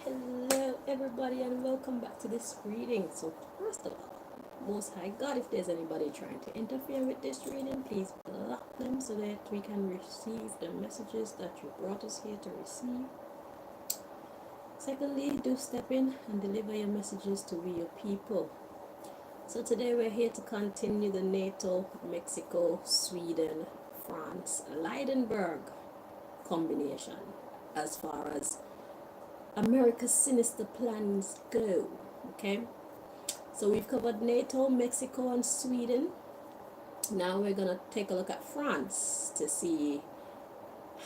Hello everybody and welcome back to this reading. So first of all, Most High God, if there's anybody trying to interfere with this reading, please block them so that we can receive the messages that you brought us here to receive. Secondly, do step in and deliver your messages to we your people. So today we're here to continue the NATO, Mexico, Sweden, France, Lydenburg combination as far as America's sinister plans go. Okay, so we've covered NATO, Mexico, and Sweden. Now we're gonna take a look at France to see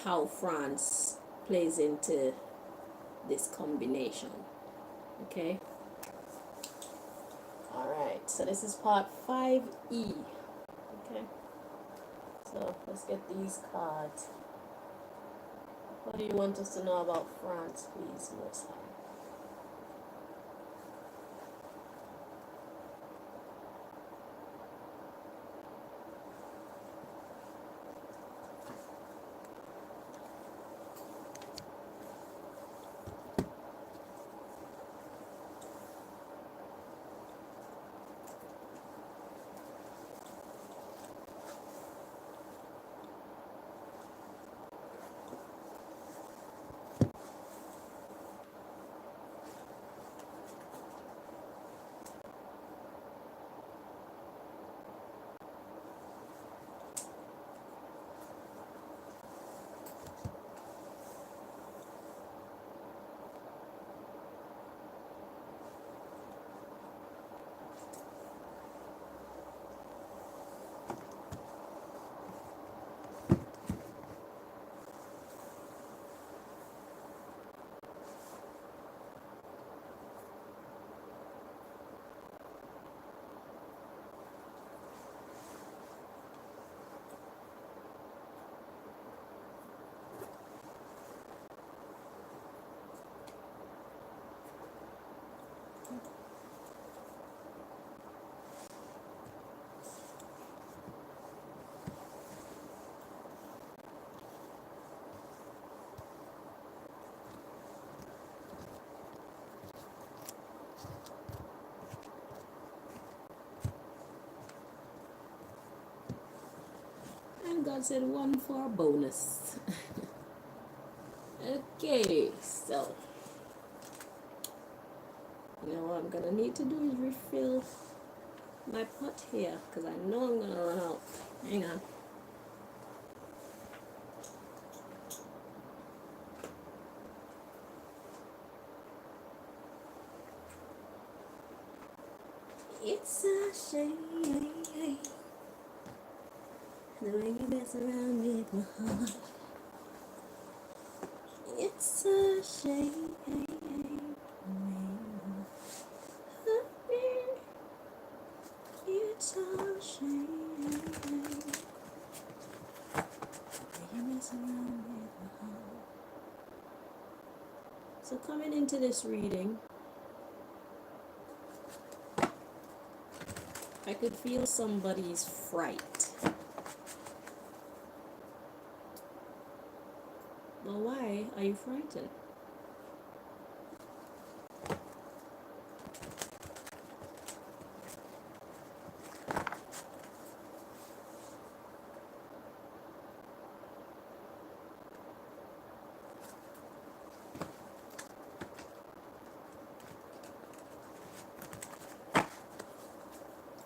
how France plays into this combination. Okay, all right, so this is part 5E. Okay, so let's get these cards. What do you want us to know about France, please, Most High? And God said one for a bonus. Okay, so now what I'm gonna need to do is refill my pot here because I know I'm gonna run out. Hang on. It's a shame the way you mess around with my heart. It's a shame. It's a shame the way you mess around with my heart. So coming into this reading, I could feel somebody's fright. Well, why are you frightened?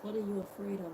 What are you afraid of?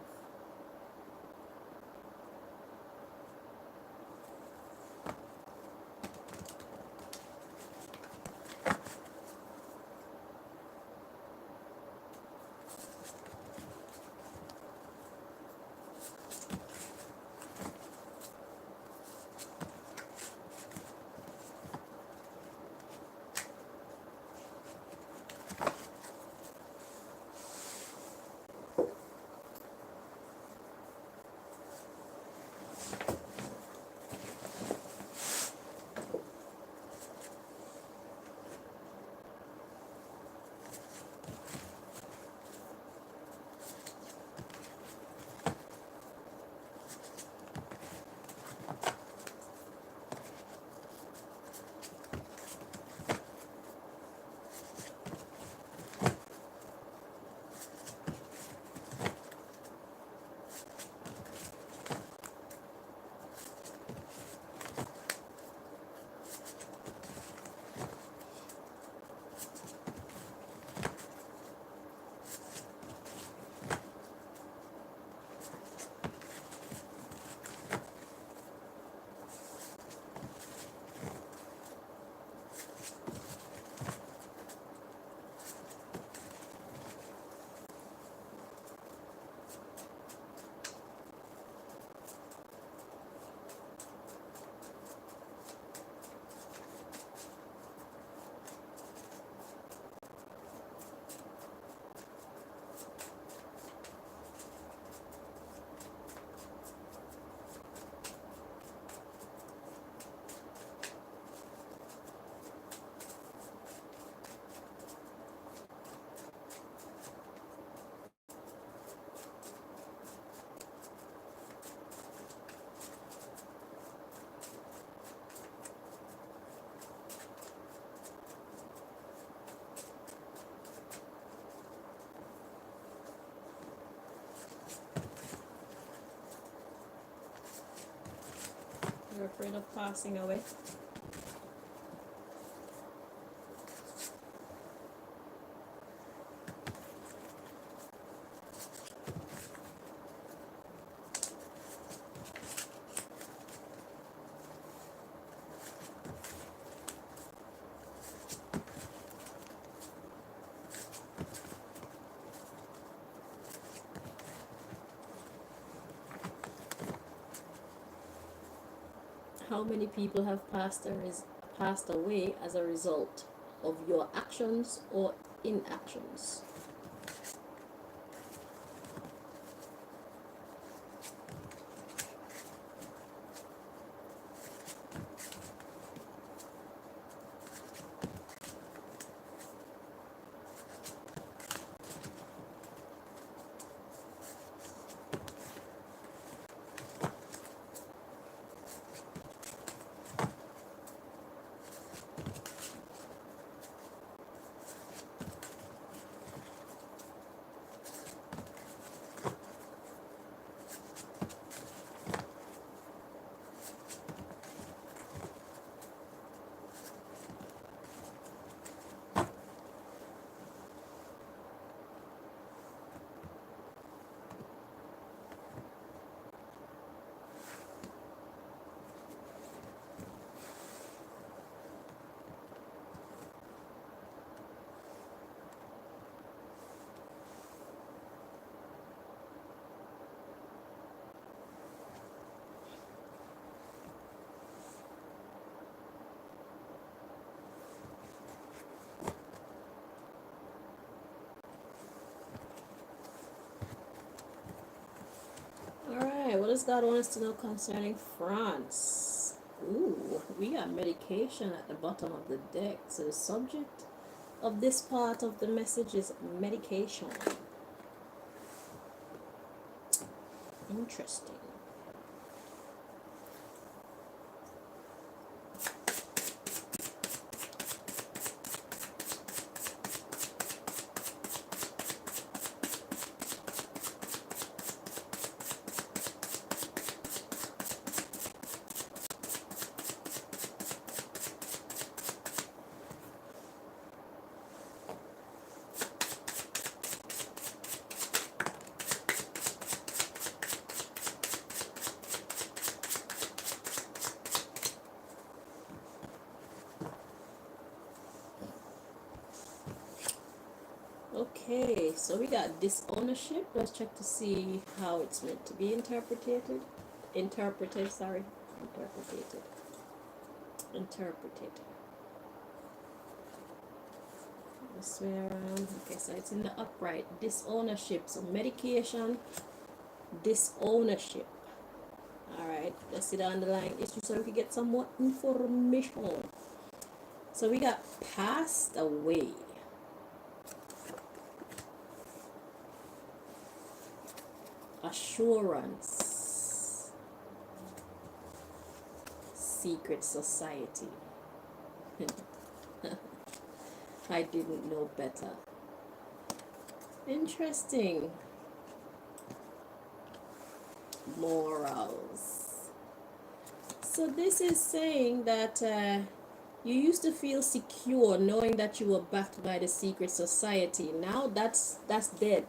They're afraid of passing away. How many people have passed away as a result of your actions or inactions? Alright, what does God want us to know concerning France? Ooh, we got medication at the bottom of the deck. So the subject of this part of the message is medication. Interesting. Okay, so we got disownership. Let's check to see how it's meant to be interpreted. Interpreted. This way around. Okay, so it's in the upright. Disownership. So medication, disownership. Alright, let's see the underlying issue so we can get some more information. So we got passed away. Assurance. Secret society. I didn't know better. Interesting. Morals. So this is saying that you used to feel secure knowing that you were backed by the secret society. Now that's dead.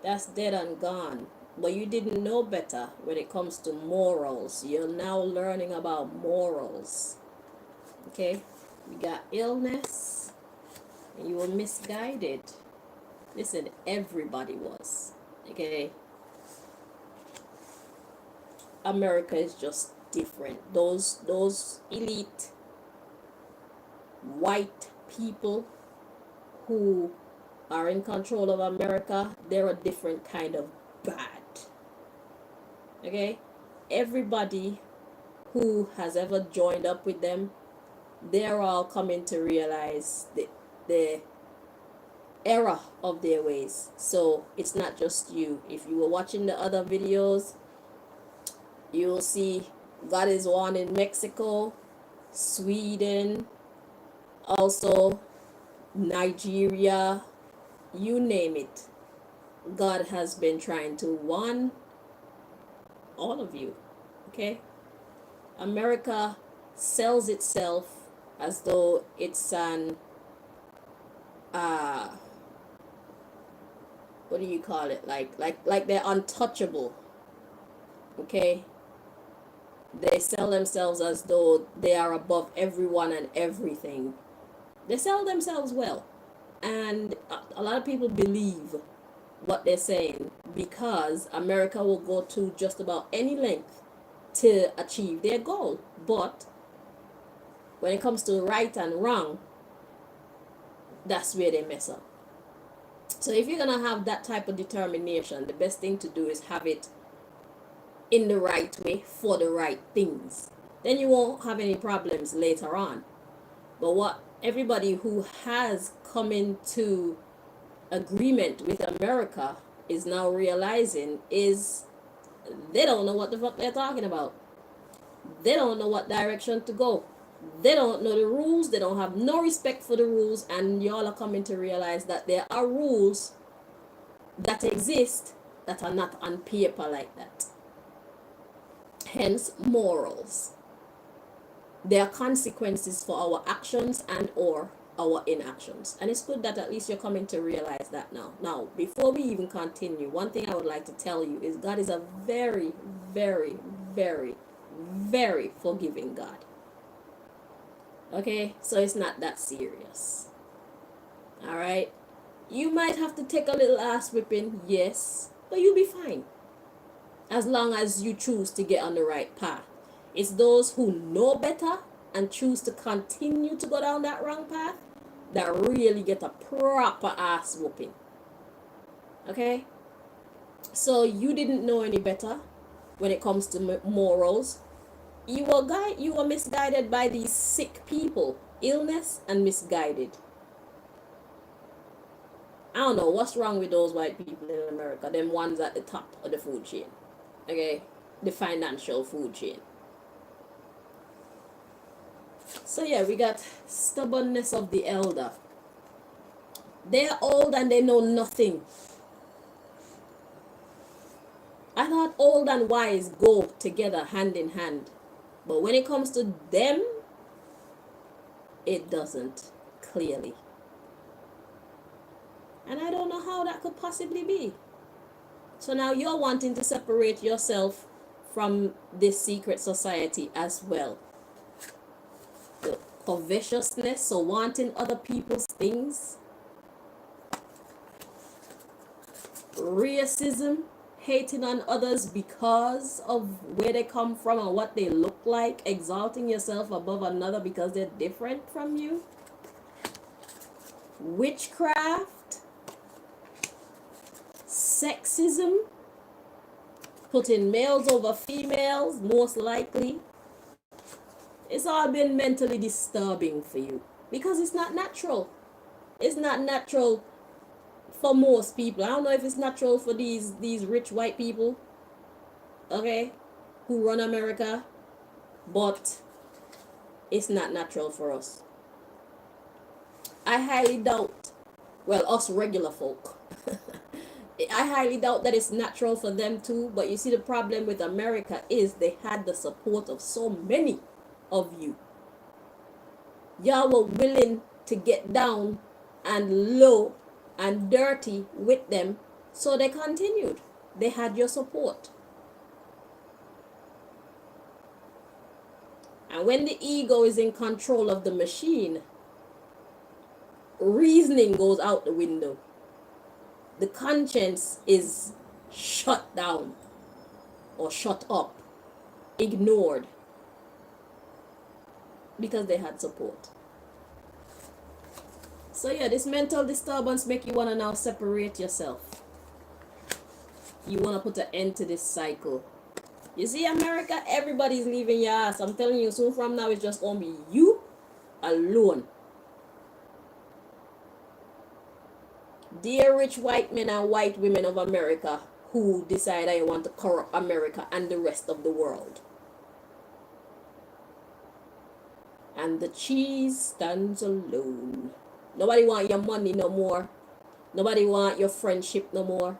That's dead and gone. But you didn't know better when it comes to morals. You're now learning about morals. Okay? We got illness. And you were misguided. Listen, everybody was. Okay? America is just different. Those elite white people who are in control of America, they're a different kind of bad. Okay? Everybody who has ever joined up with them, they're all coming to realize the error of their ways. So it's not just you. If you were watching the other videos, you'll see God is one in Mexico, Sweden, also Nigeria, you name it. God has been trying to warn all of you. Okay? America sells itself as though it's an uh what do you call it, like they're untouchable. Okay, they sell themselves as though they are above everyone and everything. They sell themselves well, and a lot of people believe what they're saying because America will go to just about any length to achieve their goal. But when it comes to right and wrong, that's where they mess up. So if you're gonna have that type of determination, the best thing to do is have it in the right way for the right things. Then you won't have any problems later on. But what everybody who has come into agreement with America is now realizing is they don't know what the fuck they're talking about. They don't know what direction to go. They don't know the rules. They don't have no respect for the rules. And y'all are coming to realize that there are rules that exist that are not on paper like that. Hence, morals. There are consequences for our actions and or our inactions. And it's good that at least you're coming to realize that now. Now, before we even continue, one thing I would like to tell you is God is a very, very, very, very forgiving God. Okay, so it's not that serious. All right, you might have to take a little ass whipping, yes, but you'll be fine as long as you choose to get on the right path. It's those who know better and choose to continue to go down that wrong path that really get a proper ass whooping. Okay, so you didn't know any better when it comes to morals. You were misguided by these sick people, illness and misguided. I don't know what's wrong with those white people in America, them ones at the top of the food chain. Okay, the financial food chain. So yeah, we got stubbornness of the elder. They're old and they know nothing. I thought old and wise go together hand in hand. But when it comes to them, it doesn't, clearly. And I don't know how that could possibly be. So now you're wanting to separate yourself from this secret society as well. The covetousness, so wanting other people's things. Racism, hating on others because of where they come from and what they look like, exalting yourself above another because they're different from you. Witchcraft, sexism, putting males over females, most likely. It's all been mentally disturbing for you because it's not natural. It's not natural for most people. I don't know if it's natural for these rich white people, okay, who run America, but it's not natural for us. I highly doubt, well, us regular folk, I highly doubt that it's natural for them too. But you see, the problem with America is they had the support of so many of you. Y'all were willing to get down and low and dirty with them, so they continued. They had your support. And when the ego is in control of the machine, reasoning goes out the window. The conscience is shut down or shut up, ignored, because they had support. So yeah, this mental disturbance make you want to now separate yourself. You want to put an end to this cycle. You see, America, everybody's leaving your ass. I'm telling you, soon from now, it's just going to be you alone. Dear rich white men and white women of America who decide I want to corrupt America and the rest of the world. And the cheese stands alone. Nobody want your money no more. Nobody want your friendship no more.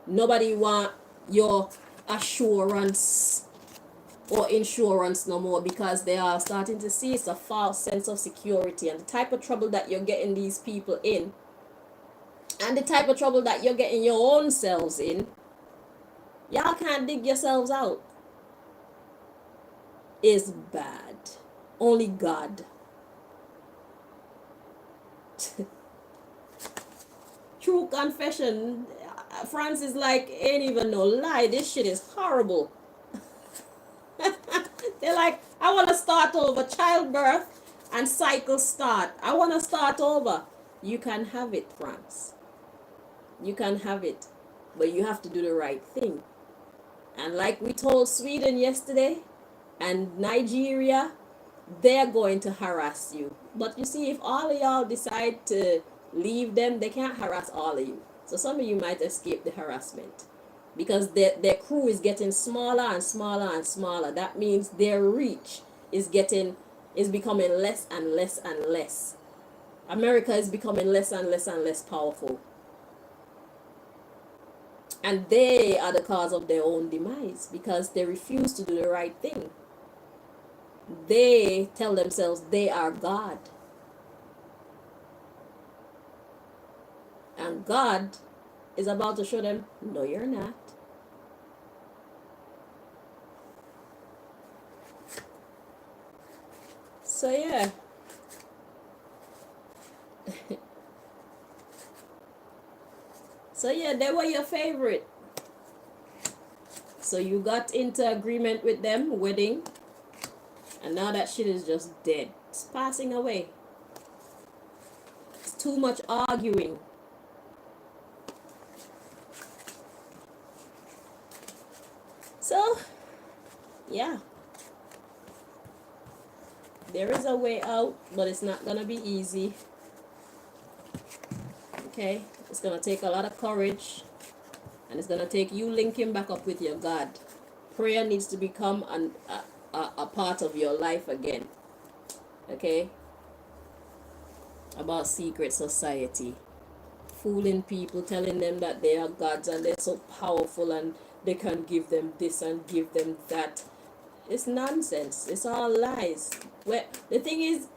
Nobody want your assurance. or insurance no more, because they are starting to see it's a false sense of security, and the type of trouble that you're getting these people in, and the type of trouble that you're getting your own selves in. Y'all can't dig yourselves out. Is bad. Only God. True confession. France is like, ain't even no lie. This shit is horrible. They're like, I want to start over. Childbirth and cycle start. I want to start over. You can have it, France. You can have it. But you have to do the right thing. And like we told Sweden yesterday and Nigeria, they're going to harass you. But you see, if all of y'all decide to leave them, they can't harass all of you. So some of you might escape the harassment, because their crew is getting smaller and smaller and smaller. That means their reach is becoming less and less and less. America is becoming less and less and less powerful. And they are the cause of their own demise, because they refuse to do the right thing. They tell themselves they are God. And God is about to show them, no, you're not. So yeah. So yeah, they were your favorite. So you got into agreement with them, wedding, and now that shit is just dead. It's passing away. It's too much arguing. So, yeah. There is a way out, but it's not gonna be easy. Okay? It's gonna take a lot of courage, and it's gonna take you linking back up with your God. Prayer needs to become a part of your life again. Okay? About secret society. Fooling people, telling them that they are gods and they're so powerful and they can give them this and give them that. It's nonsense. It's all lies. Well, the thing is,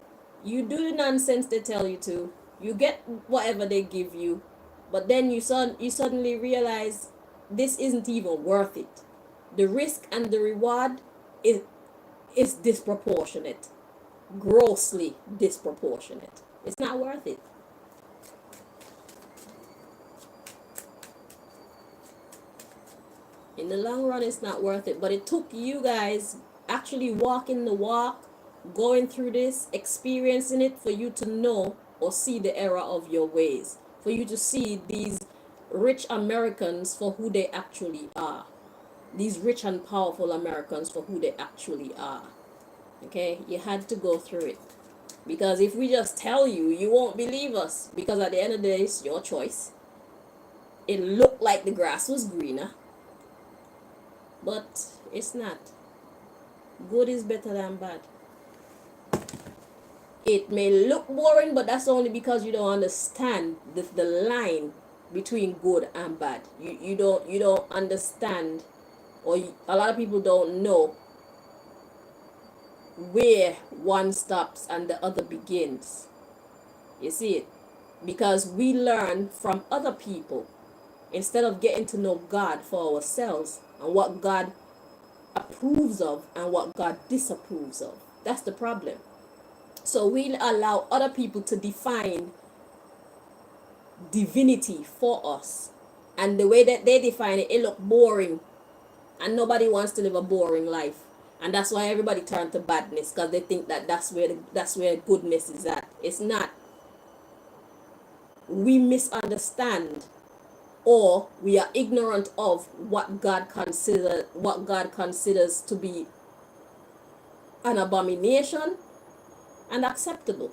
you do the nonsense they tell you to. You get whatever they give you, but then you suddenly realize this isn't even worth it. The risk and the reward is disproportionate, grossly disproportionate. It's not worth it. In the long run, it's not worth it. But it took you guys actually walking the walk, going through this, experiencing it, for you to know or see the error of your ways. For you to see these rich Americans for who they actually are. These rich and powerful Americans for who they actually are. Okay? You had to go through it. Because if we just tell you, you won't believe us. Because at the end of the day, it's your choice. It looked like the grass was greener. But it's not. Good is better than bad. It may look boring, but that's only because you don't understand the line between good and bad. You don't understand, or a lot of people don't know where one stops and the other begins. You see it? Because we learn from other people instead of getting to know God for ourselves and what God approves of and what God disapproves of. That's the problem. So we allow other people to define divinity for us, and the way that they define it, it look boring, and nobody wants to live a boring life, and that's why everybody turn to badness, because they think that that's where goodness is at. It's not. We misunderstand, or we are ignorant of what God considers to be an abomination and acceptable.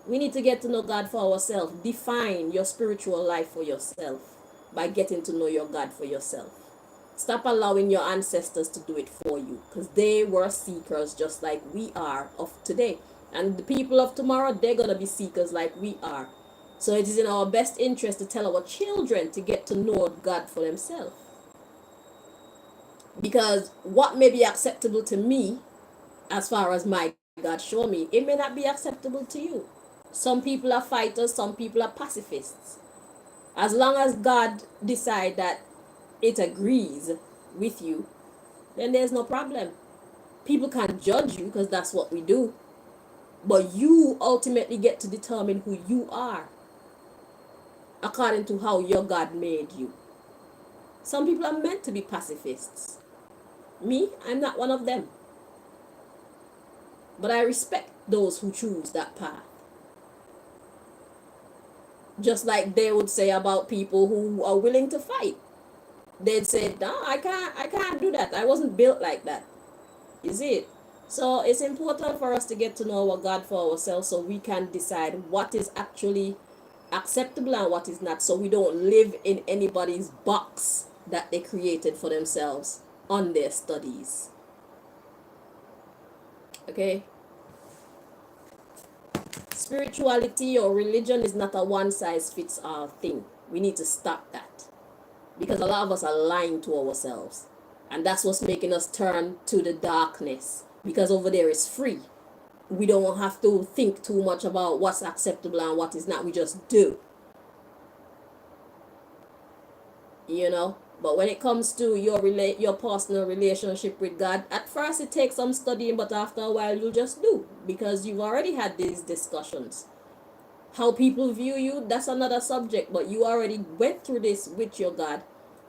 We need to get to know God for ourselves. Define your spiritual life for yourself by getting to know your God for yourself. Stop allowing your ancestors to do it for you, because they were seekers just like we are of today. And the people of tomorrow, they're going to be seekers like we are. So it is in our best interest to tell our children to get to know God for themselves. Because what may be acceptable to me, as far as my God show me, it may not be acceptable to you. Some people are fighters, some people are pacifists. As long as God decide that it agrees with you, then there's no problem. People can't judge you because that's what we do. But you ultimately get to determine who you are according to how your God made you. Some people are meant to be pacifists. Me, I'm not one of them. But I respect those who choose that path. Just like they would say about people who are willing to fight. They'd say, no, I can't do that. I wasn't built like that. You see it? So it's important for us to get to know our God for ourselves so we can decide what is actually acceptable and what is not, so we don't live in anybody's box that they created for themselves on their studies. Okay? Spirituality or religion is not a one size fits all thing. We need to stop that. Because a lot of us are lying to ourselves. And that's what's making us turn to the darkness. Because over there is free. We don't have to think too much about what's acceptable and what is not. We just do. You know? But when it comes to your personal relationship with God, at first it takes some studying, but after a while you'll just do. Because you've already had these discussions. How people view you, that's another subject. But you already went through this with your God.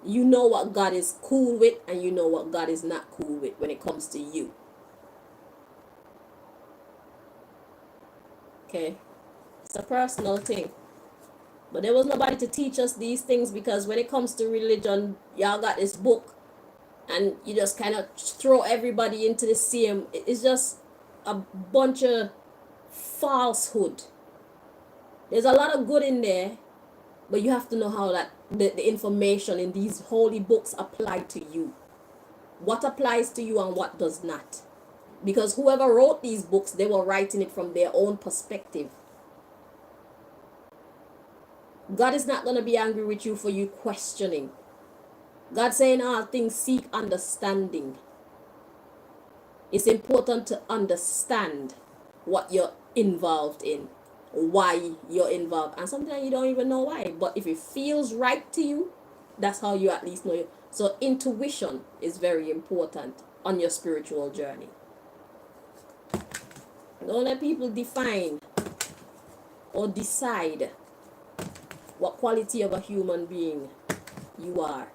You know what God is cool with and you know what God is not cool with when it comes to you. Okay? It's a personal thing. But there was nobody to teach us these things, because when it comes to religion, y'all got this book and you just kind of throw everybody into the same. It's just a bunch of falsehood. There's a lot of good in there, but you have to know how that the information in these holy books apply to you. What applies to you and what does not. Because whoever wrote these books, they were writing it from their own perspective. God is not going to be angry with you for you questioning. God saying all things seek understanding. It's important to understand what you're involved in, why you're involved, and sometimes you don't even know why. But if it feels right to you, that's how you at least know it. So intuition is very important on your spiritual journey. Don't let people define or decide what quality of a human being you are.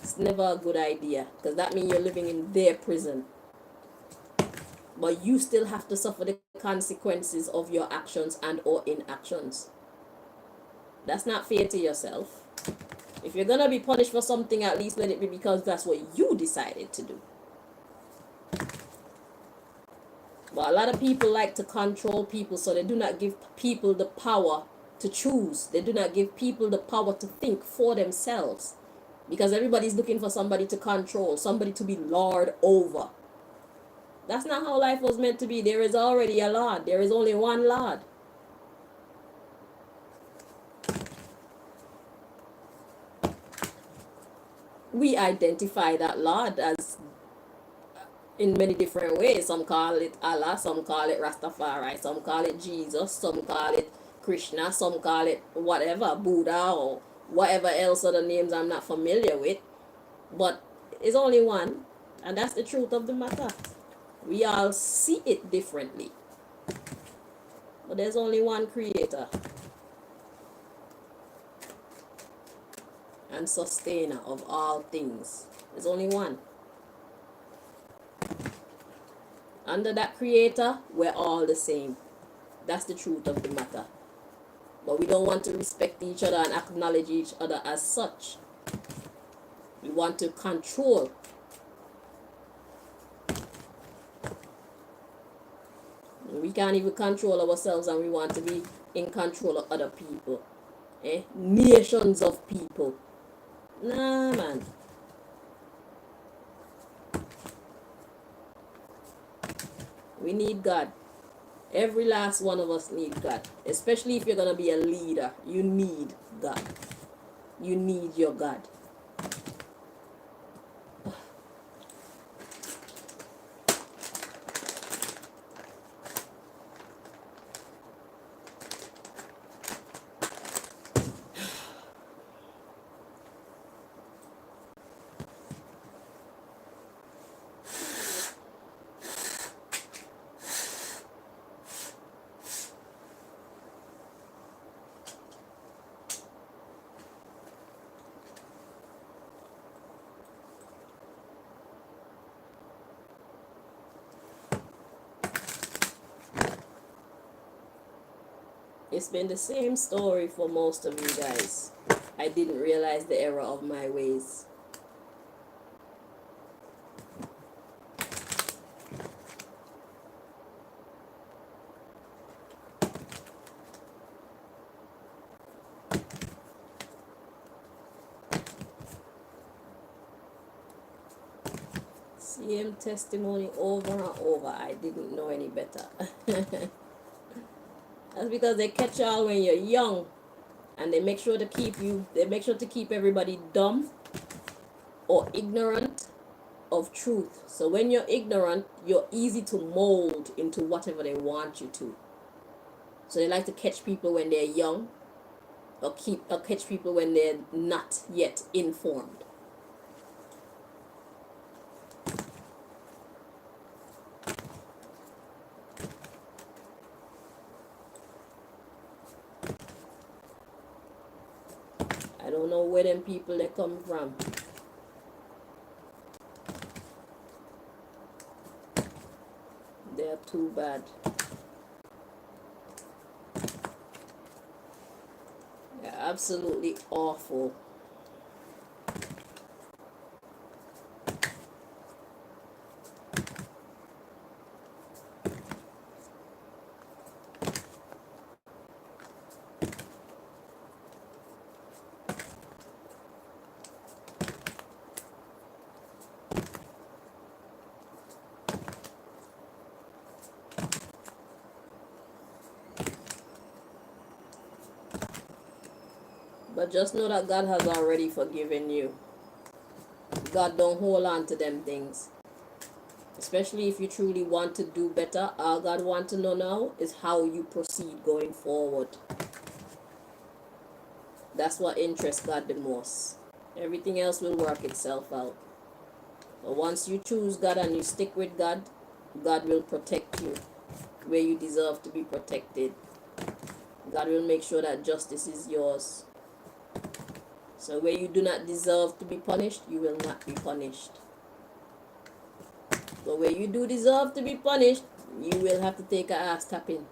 It's never a good idea, because that means you're living in their prison. But you still have to suffer the consequences of your actions and or inactions. That's not fair to yourself. If you're gonna be punished for something, at least let it be because that's what you decided to do. But a lot of people like to control people, so they do not give people the power to choose. They do not give people the power to think for themselves. Because everybody's looking for somebody to control, somebody to be lord over. That's not how life was meant to be. There is already a Lord. There is only one Lord. We identify that Lord as in many different ways. Some call it Allah, some call it Rastafari, some call it Jesus, some call it Krishna, some call it whatever, Buddha, or whatever else other names I'm not familiar with. But it's only one, and that's the truth of the matter. We all see it differently. But there's only one creator and sustainer of all things. There's only one. Under that creator, we're all the same. That's the truth of the matter. But we don't want to respect each other and acknowledge each other as such. We want to control. We can't even control ourselves, and we want to be in control of other people. Nations of people. Nah, man. We need God. Every last one of us need God. Especially if you're going to be a leader. You need God. You need your God. it's been the same story for most of you guys. I didn't realize the error of my ways. Same testimony over and over. I didn't know any better. That's because they catch y'all when you're young, and they make sure to keep everybody dumb or ignorant of truth. So when you're ignorant, you're easy to mold into whatever they want you to. So they like to catch people when they're young, or catch people when they're not yet informed. I don't know where them people they come from. They're too bad. They're absolutely awful. But just know that God has already forgiven you. God don't hold on to them things. Especially if you truly want to do better. All God wants to know now is how you proceed going forward. That's what interests God the most. Everything else will work itself out. But once you choose God and you stick with God, God will protect you where you deserve to be protected. God will make sure that justice is yours. So where you do not deserve to be punished, you will not be punished. But where you do deserve to be punished, you will have to take a ass tapping.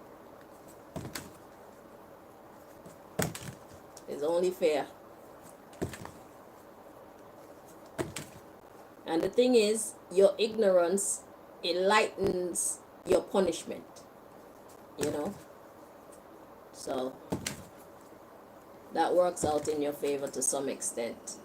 It's only fair. And the thing is, your ignorance, it lightens your punishment. You know? So that works out in your favor to some extent.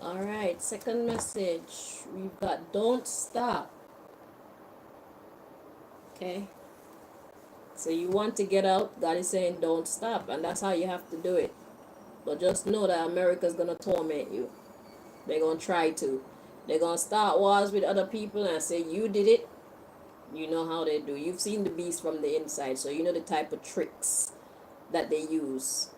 Alright, second message. We've got don't stop. Okay? So you want to get out, God is saying don't stop, and that's how you have to do it. But just know that America's gonna torment you. They're gonna try to. They're gonna start wars with other people and say you did it. You know how they do. You've seen the beast from the inside, so you know the type of tricks that they use.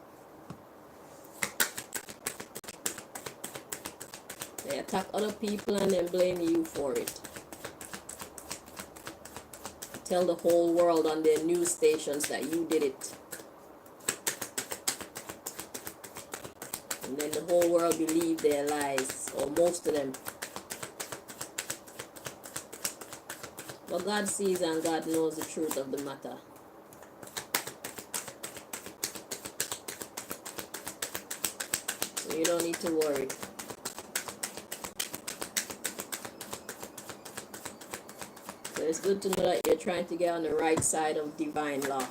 They attack other people and then blame you for it. Tell the whole world on their news stations that you did it. And then the whole world believe their lies, or most of them. But God sees and God knows the truth of the matter. So you don't need to worry. So it's good to know that you're trying to get on the right side of divine law.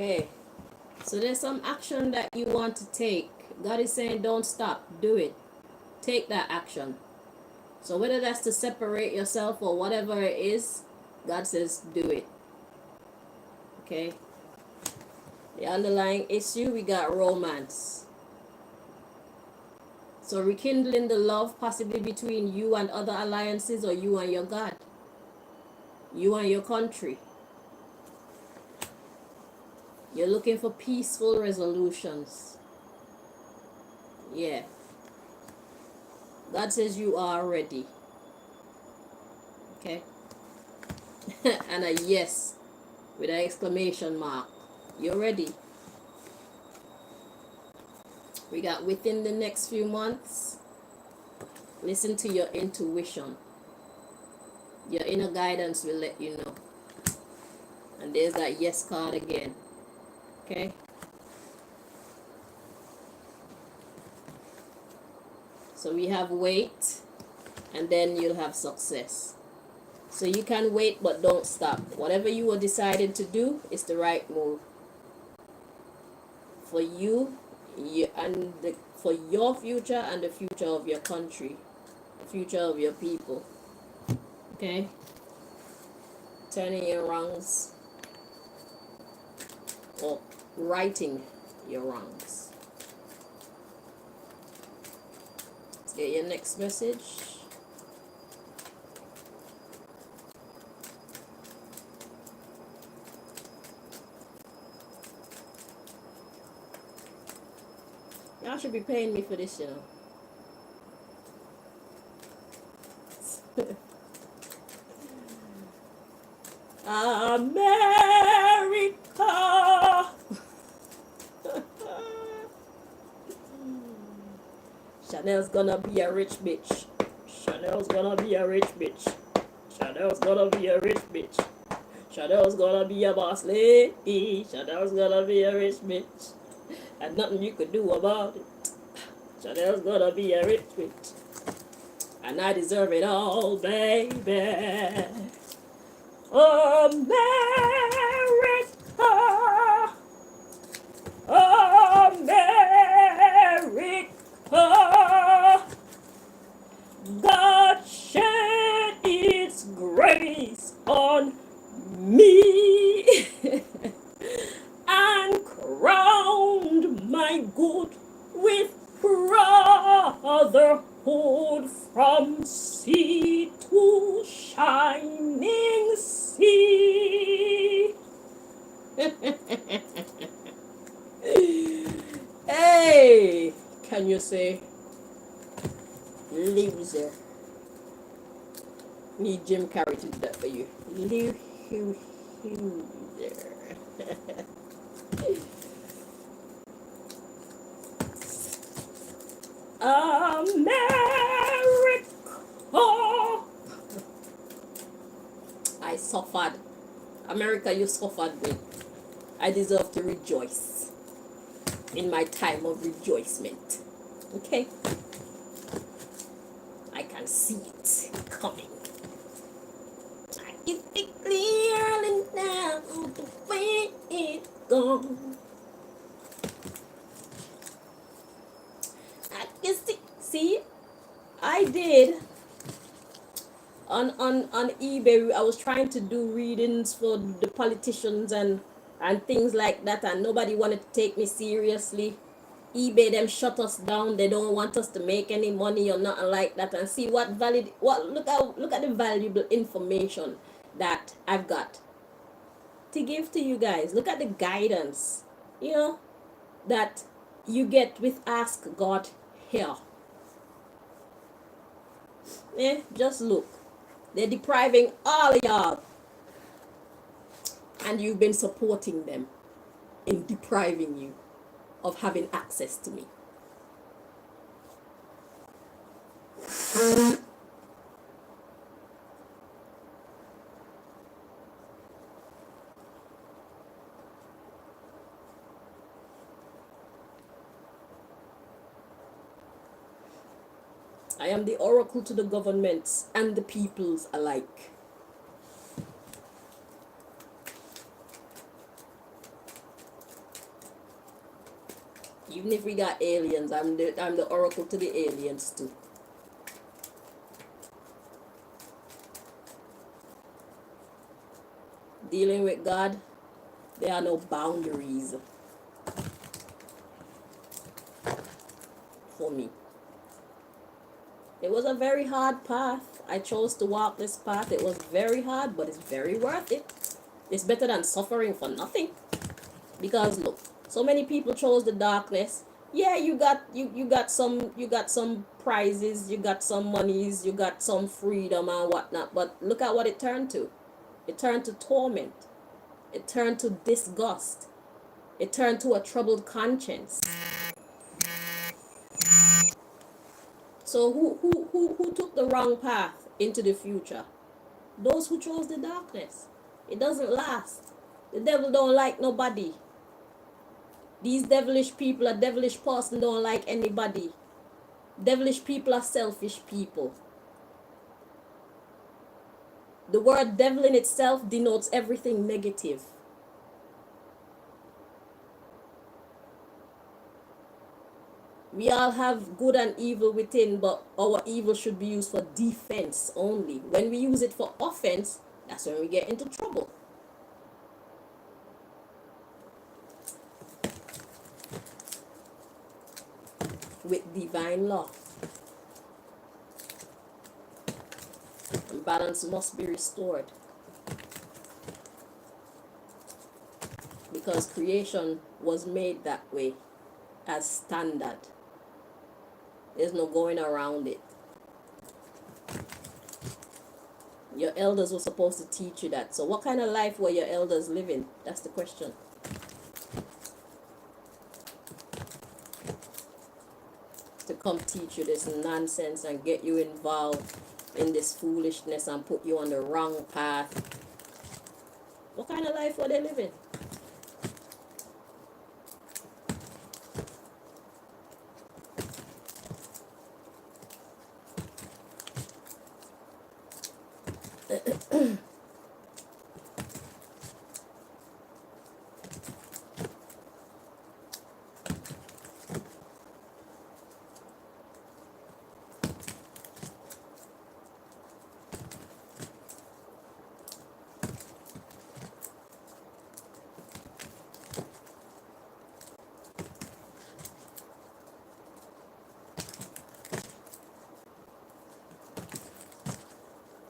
Okay. So there's some action that you want to take. God is saying don't stop. Do it. Take that action. So whether that's to separate yourself or whatever it is, God says do it. Okay. The underlying issue, we got romance. So rekindling the love possibly between you and other alliances, or you and your God. You and your country. You're looking for peaceful resolutions. Yeah. God says you are ready. Okay. And a yes with an exclamation mark. You're ready. We got within the next few months. Listen to your intuition. Your inner guidance will let you know. And there's that yes card again. Okay. So we have wait, and then you'll have success. So you can wait, but don't stop. Whatever you were decided to do is the right move. For you, for your future and the future of your country, the future of your people. Okay? Turning your wrongs, or righting your wrongs. Let's get your next message. Y'all should be paying me for this, you know. America. Chanel's gonna be a rich bitch. Chanel's gonna be a rich bitch. Chanel's gonna be a rich bitch. Chanel's gonna be a boss lady. Chanel's gonna be a rich bitch. And nothing you could do about it. Chanel's gonna be a rich bitch. And I deserve it all, baby. America. America. God shed its grace on me and crowned my good with brotherhood from sea to shining sea. Hey, can you say loser? Need Jim Carrey to do that for you. Loser. America. I suffered. America, you suffered me. I deserve to rejoice in my time of rejoicement. Okay? I can see it coming. I can see clearly now the way it's gone. I can see, I did on eBay. I was trying to do readings for the politicians and things like that, and nobody wanted to take me seriously. eBay them shut us down. They don't want us to make any money or nothing like that. And see what look at the valuable information that I've got to give to you guys. Look at the guidance, you know, that you get with Ask God here. Just look. They're depriving all y'all, and you've been supporting them in depriving you of having access to me. I am the oracle to the governments and the peoples alike. Even if we got aliens, I'm the oracle to the aliens too. Dealing with God, there are no boundaries for me. It was a very hard path. I chose to walk this path. It was very hard, but it's very worth it. It's better than suffering for nothing. Because look, so many people chose the darkness. Yeah, you got some prizes, you got some monies, you got some freedom and whatnot. But look at what it turned to. It turned to torment. It turned to disgust. It turned to a troubled conscience. So who took the wrong path into the future? Those who chose the darkness. It doesn't last. The devil don't like nobody. These devilish people, a devilish person don't like anybody. Devilish people are selfish people. The word devil in itself denotes everything negative. We all have good and evil within, but our evil should be used for defense only. When we use it for offense, that's when we get into trouble. With divine law. And balance must be restored. Because creation was made that way as standard. There's no going around it. Your elders were supposed to teach you that. So what kind of life were your elders living? That's the question. To come teach you this nonsense and get you involved in this foolishness and put you on the wrong path. What kind of life were they living?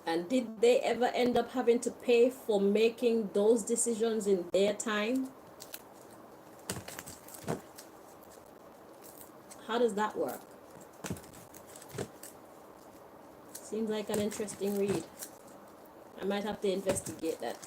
And did they ever end up having to pay for making those decisions in their time? How does that work? Seems like an interesting read. I might have to investigate that.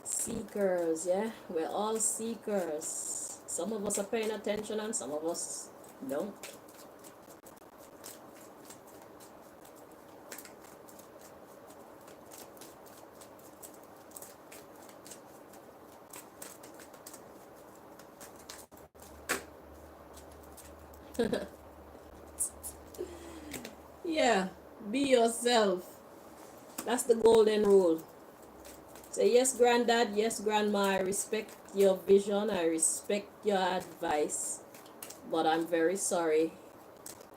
Seekers, yeah, we're all seekers. Some of us are paying attention and some of us don't. Yeah, be yourself. That's the golden rule. Say yes, granddad, yes, grandma, I respect your vision, I respect your advice, but I'm very sorry.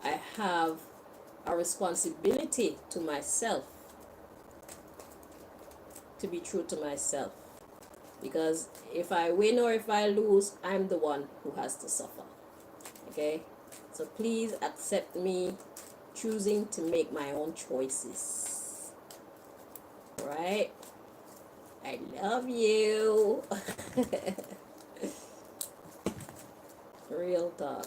I have a responsibility to myself, to be true to myself. Because if I win or if I lose, I'm the one who has to suffer. Okay? So please accept me choosing to make my own choices. Right? I love you. Real talk.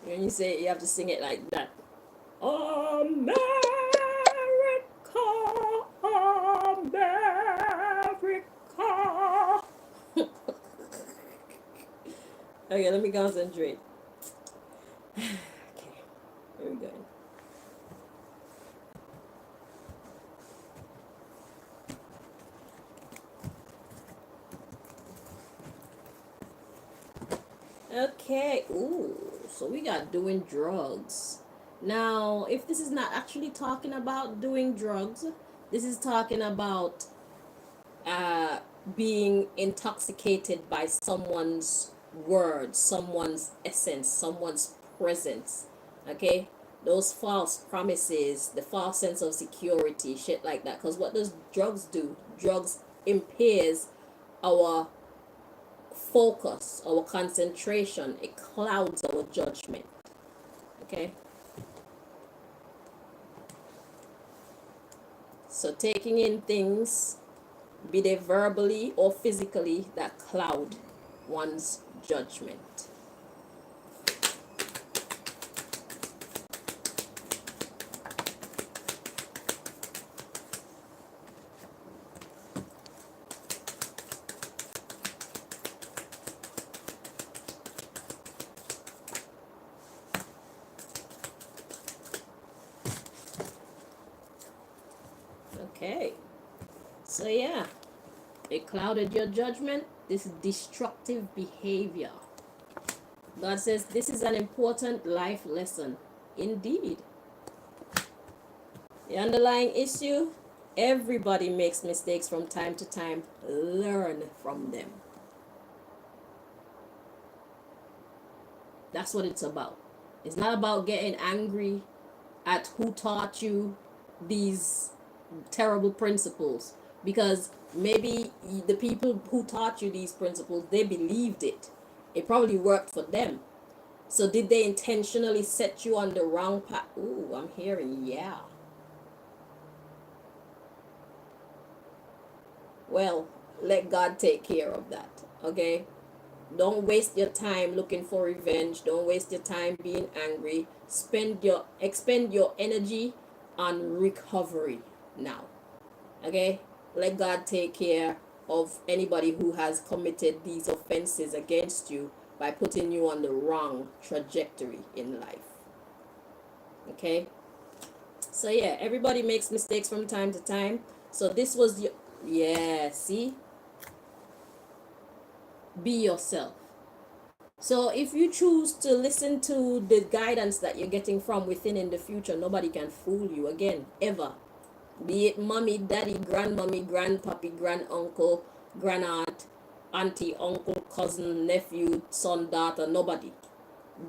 When you say it, you have to sing it like that. America, America. Okay, let me concentrate. Okay, here we go. Okay, ooh, so we got doing drugs. Now, if this is not actually talking about doing drugs, this is talking about uh, being intoxicated by someone's words, someone's essence, someone's presence. Okay, those false promises, the false sense of security, shit like that. Because what does drugs do? Drugs impairs our focus, our concentration. It clouds our judgment. Okay, so taking in things, be they verbally or physically, that cloud one's judgment. Okay, so yeah, it clouded your judgment. This destructive behavior. God says this is an important life lesson. Indeed. The underlying issue, everybody makes mistakes from time to time. Learn from them. That's what it's about. It's not about getting angry at who taught you these terrible principles, because maybe the people who taught you these principles, they believed it. It probably worked for them. So did they intentionally set you on the wrong path? Ooh, I'm hearing yeah. Well, let God take care of that. Okay? Don't waste your time looking for revenge. Don't waste your time being angry. Expend your energy on recovery now. Okay? Let God take care of anybody who has committed these offenses against you by putting you on the wrong trajectory in life. Okay? So yeah, everybody makes mistakes from time to time. So this was your, yeah, see? Be yourself. So if you choose to listen to the guidance that you're getting from within in the future, nobody can fool you again, ever. Be it mommy, daddy, grandmommy, grandpappy, granduncle, grandaunt, auntie, uncle, cousin, nephew, son, daughter, nobody.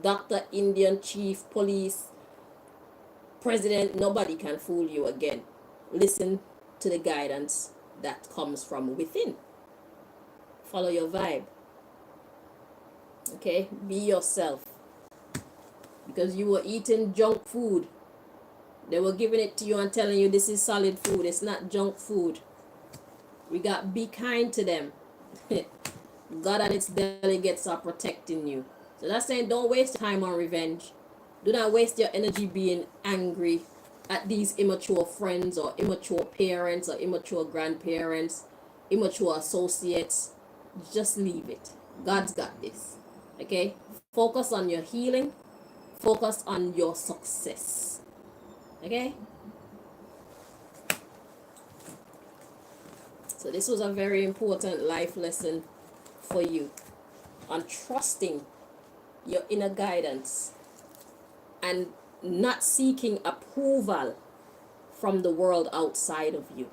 Doctor, Indian, chief, police, president, nobody can fool you again. Listen to the guidance that comes from within. Follow your vibe. Okay, be yourself. Because you were eating junk food. They were giving it to you and telling you this is solid food. It's not junk food. We got be kind to them. God and its delegates are protecting you. So that's saying don't waste time on revenge. Do not waste your energy being angry at these immature friends or immature parents or immature grandparents, immature associates. Just leave it. God's got this. Okay? Focus on your healing. Focus on your success. Okay? So this was a very important life lesson for you on trusting your inner guidance and not seeking approval from the world outside of you.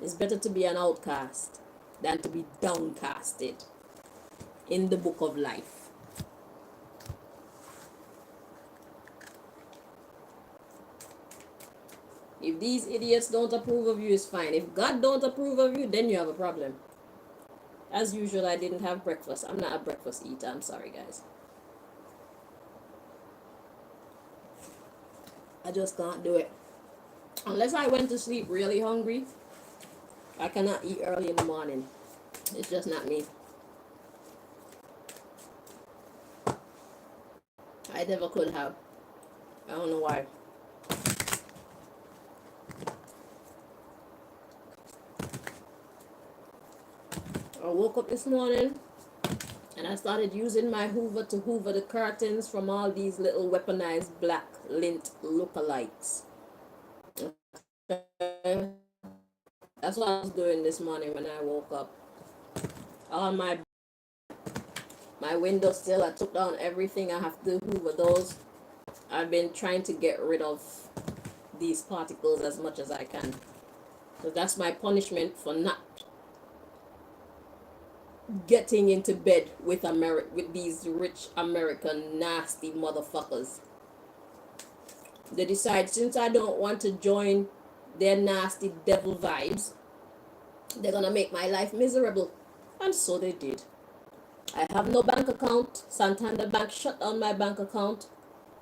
It's better to be an outcast than to be downcasted in the book of life. If these idiots don't approve of you, it's fine. If God don't approve of you, then you have a problem. As usual, I didn't have breakfast. I'm not a breakfast eater. I'm sorry, guys. I just can't do it. Unless I went to sleep really hungry, I cannot eat early in the morning. It's just not me. I never could have. I don't know why. I woke up this morning and I started using my Hoover to hoover the curtains from all these little weaponized black lint lookalikes. Okay? That's what I was doing this morning when I woke up. All my windows still, I took down everything. I have to hoover those. I've been trying to get rid of these particles as much as I can. So that's my punishment for not getting into bed with with these rich American nasty motherfuckers. They decide, since I don't want to join their nasty devil vibes, they're gonna make my life miserable. And so they did. I have no bank account. Santander Bank shut down my bank account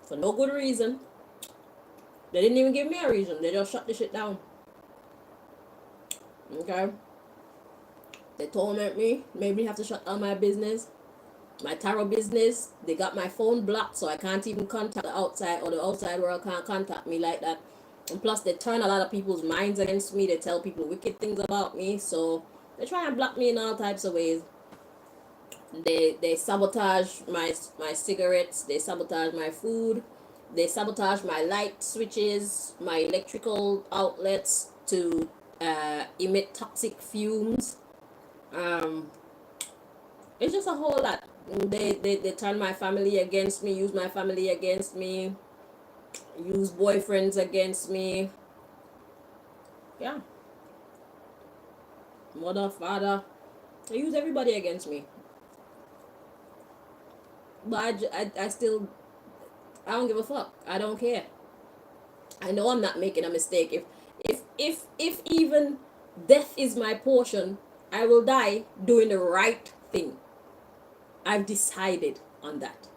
for no good reason. They didn't even give me a reason. They just shut the shit down. Okay? They torment me, made me have to shut down my business, my tarot business. They got my phone blocked, so I can't even contact the outside, or the outside world can't contact me like that. And plus, they turn a lot of people's minds against me. They tell people wicked things about me, so they try and block me in all types of ways. They sabotage my cigarettes. They sabotage my food. They sabotage my light switches, my electrical outlets to emit toxic fumes. It's just a whole lot. They turn my family against me, use my family against me, use boyfriends against me. Yeah. Mother, father. They use everybody against me. But I still, I don't give a fuck. I don't care. I know I'm not making a mistake. If even death is my portion, I will die doing the right thing. I've decided on that.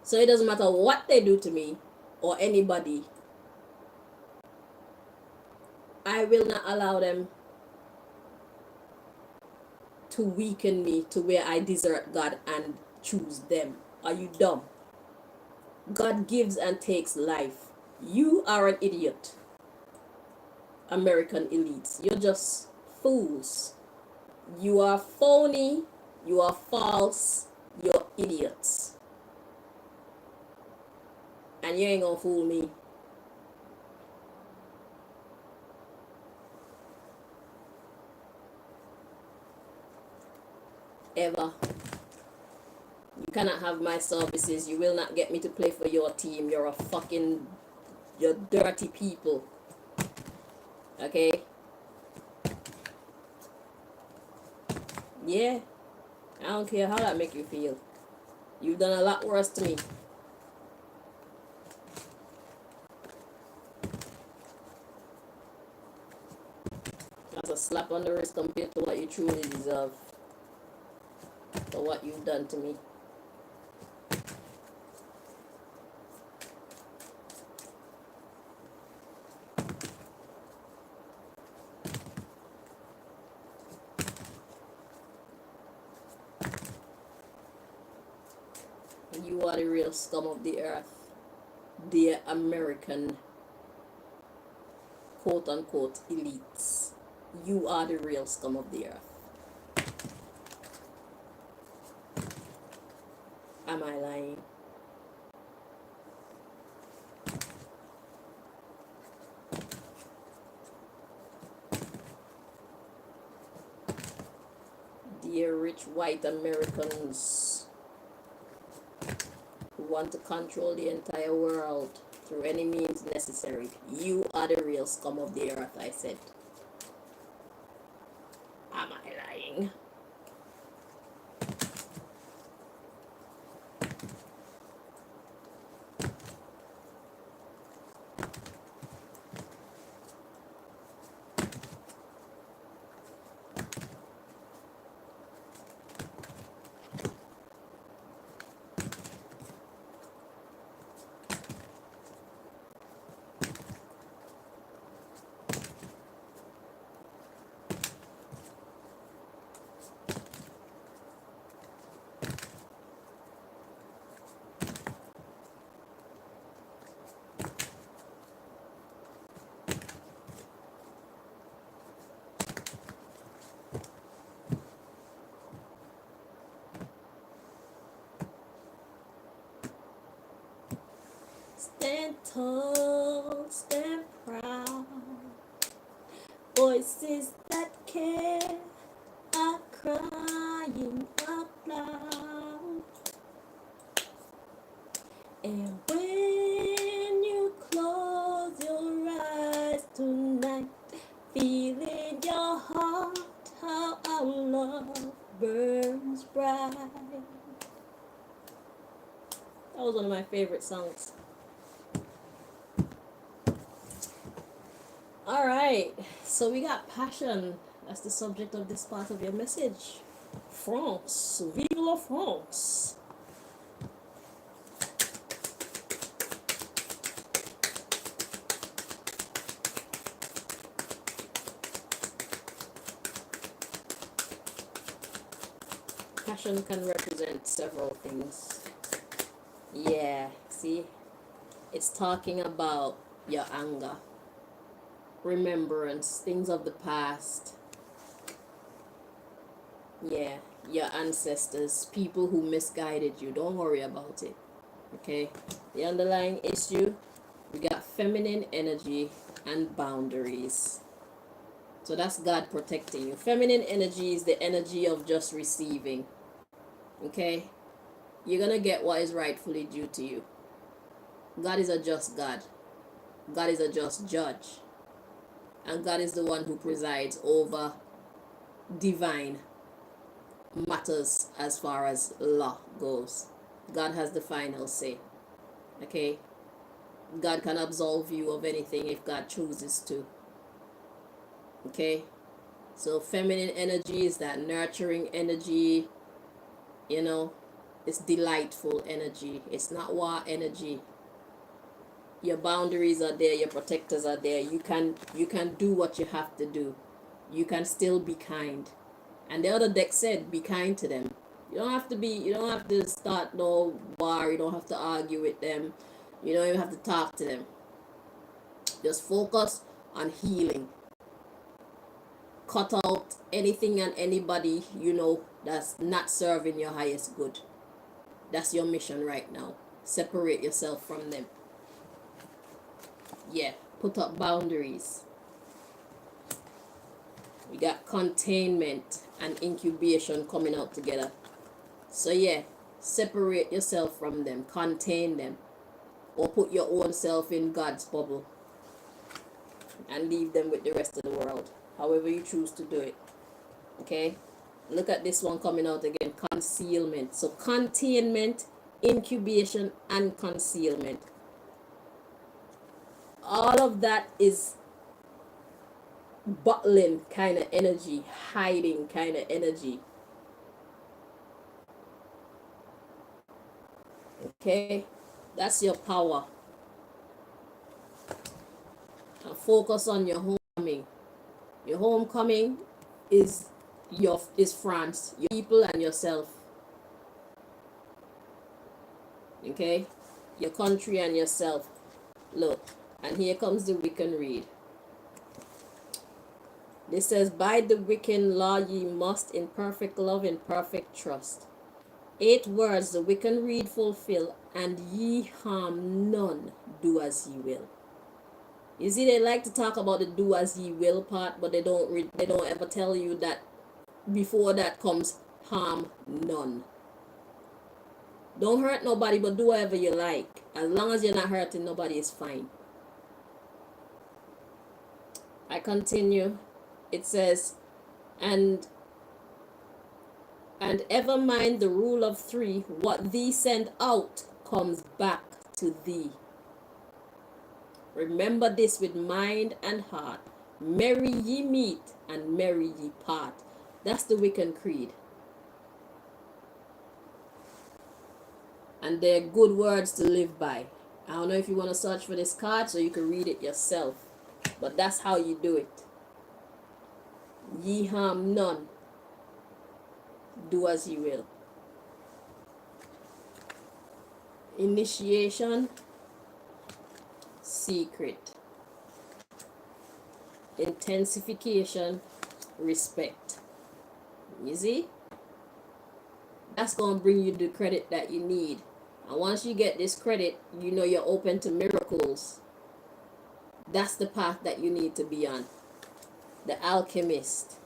So it doesn't matter what they do to me or anybody. I will not allow them to weaken me to where I desert God and choose them. Are you dumb? God gives and takes life. You are an idiot. American elites. You're just fools. You are phony. You are false. You're idiots. And you ain't gonna fool me. Ever. You cannot have my services. You will not get me to play for your team. You're dirty people. Okay? Yeah. I don't care how that make you feel. You've done a lot worse to me. That's a slap on the wrist compared to what you truly deserve. For what you've done to me. You are the real scum of the earth. Dear American quote unquote elites. You are the real scum of the earth. Am I lying? Dear rich white Americans who want to control the entire world through any means necessary. You are the real scum of the earth, I said. Am I lying? Tall, stand proud. Voices that care are crying out loud. And when you close your eyes tonight, feel in your heart how our love burns bright. That was one of my favorite songs. All right, so we got passion. That's the subject of this part of your message. France, vive la France. Passion can represent several things. Yeah, see, it's talking about your anger, remembrance, things of the past. Yeah, your ancestors, people who misguided you. Don't worry about it. Okay, the underlying issue, we got feminine energy and boundaries. So that's God protecting you. Feminine energy is the energy of just receiving. Okay, you're gonna get what is rightfully due to you. God is a just God. God is a just judge. And God is the one who presides over divine matters as far as law goes. God has the final say. Okay? God can absolve you of anything if God chooses to. Okay? So feminine energy is that nurturing energy, you know, it's delightful energy. It's not war energy. Your boundaries are there, your protectors are there. You can do what you have to do. You can still be kind. And the other deck said, be kind to them. You don't have to start no war, you don't have to argue with them. You don't even have to talk to them. Just focus on healing. Cut out anything and anybody you know that's not serving your highest good. That's your mission right now. Separate yourself from them. Yeah, put up boundaries. We got containment and incubation coming out together. So yeah, separate yourself from them, contain them, or put your own self in God's bubble and leave them with the rest of the world, however you choose to do it. Okay, look at this one coming out again, concealment. So containment, incubation, and concealment, all of that is bottling kind of energy, hiding kind of energy. Okay, that's your power. And focus on your homecoming. Your homecoming is France, your people and yourself. Okay, your country and yourself. Look, and here comes the Wiccan read. This says, by the Wiccan law ye must in perfect love, in perfect trust. 8 words the Wiccan read fulfill, and ye harm none, do as ye will. You see, they like to talk about the do as ye will part, but they don't ever tell you that before that comes harm none. Don't hurt nobody, but do whatever you like. As long as you're not hurting nobody, is fine. I continue. It says, and ever mind the rule of 3, what thee send out comes back to thee. Remember this with mind and heart. Merry ye meet and merry ye part. That's the Wiccan creed. And they're good words to live by. I don't know if you want to search for this card so you can read it yourself. But that's how you do it. Ye harm none. Do as ye will. Initiation. Secret. Intensification. Respect. You see? That's going to bring you the credit that you need And once you get this credit, you know you're open to miracles. That's the path that you need to be on. The alchemist.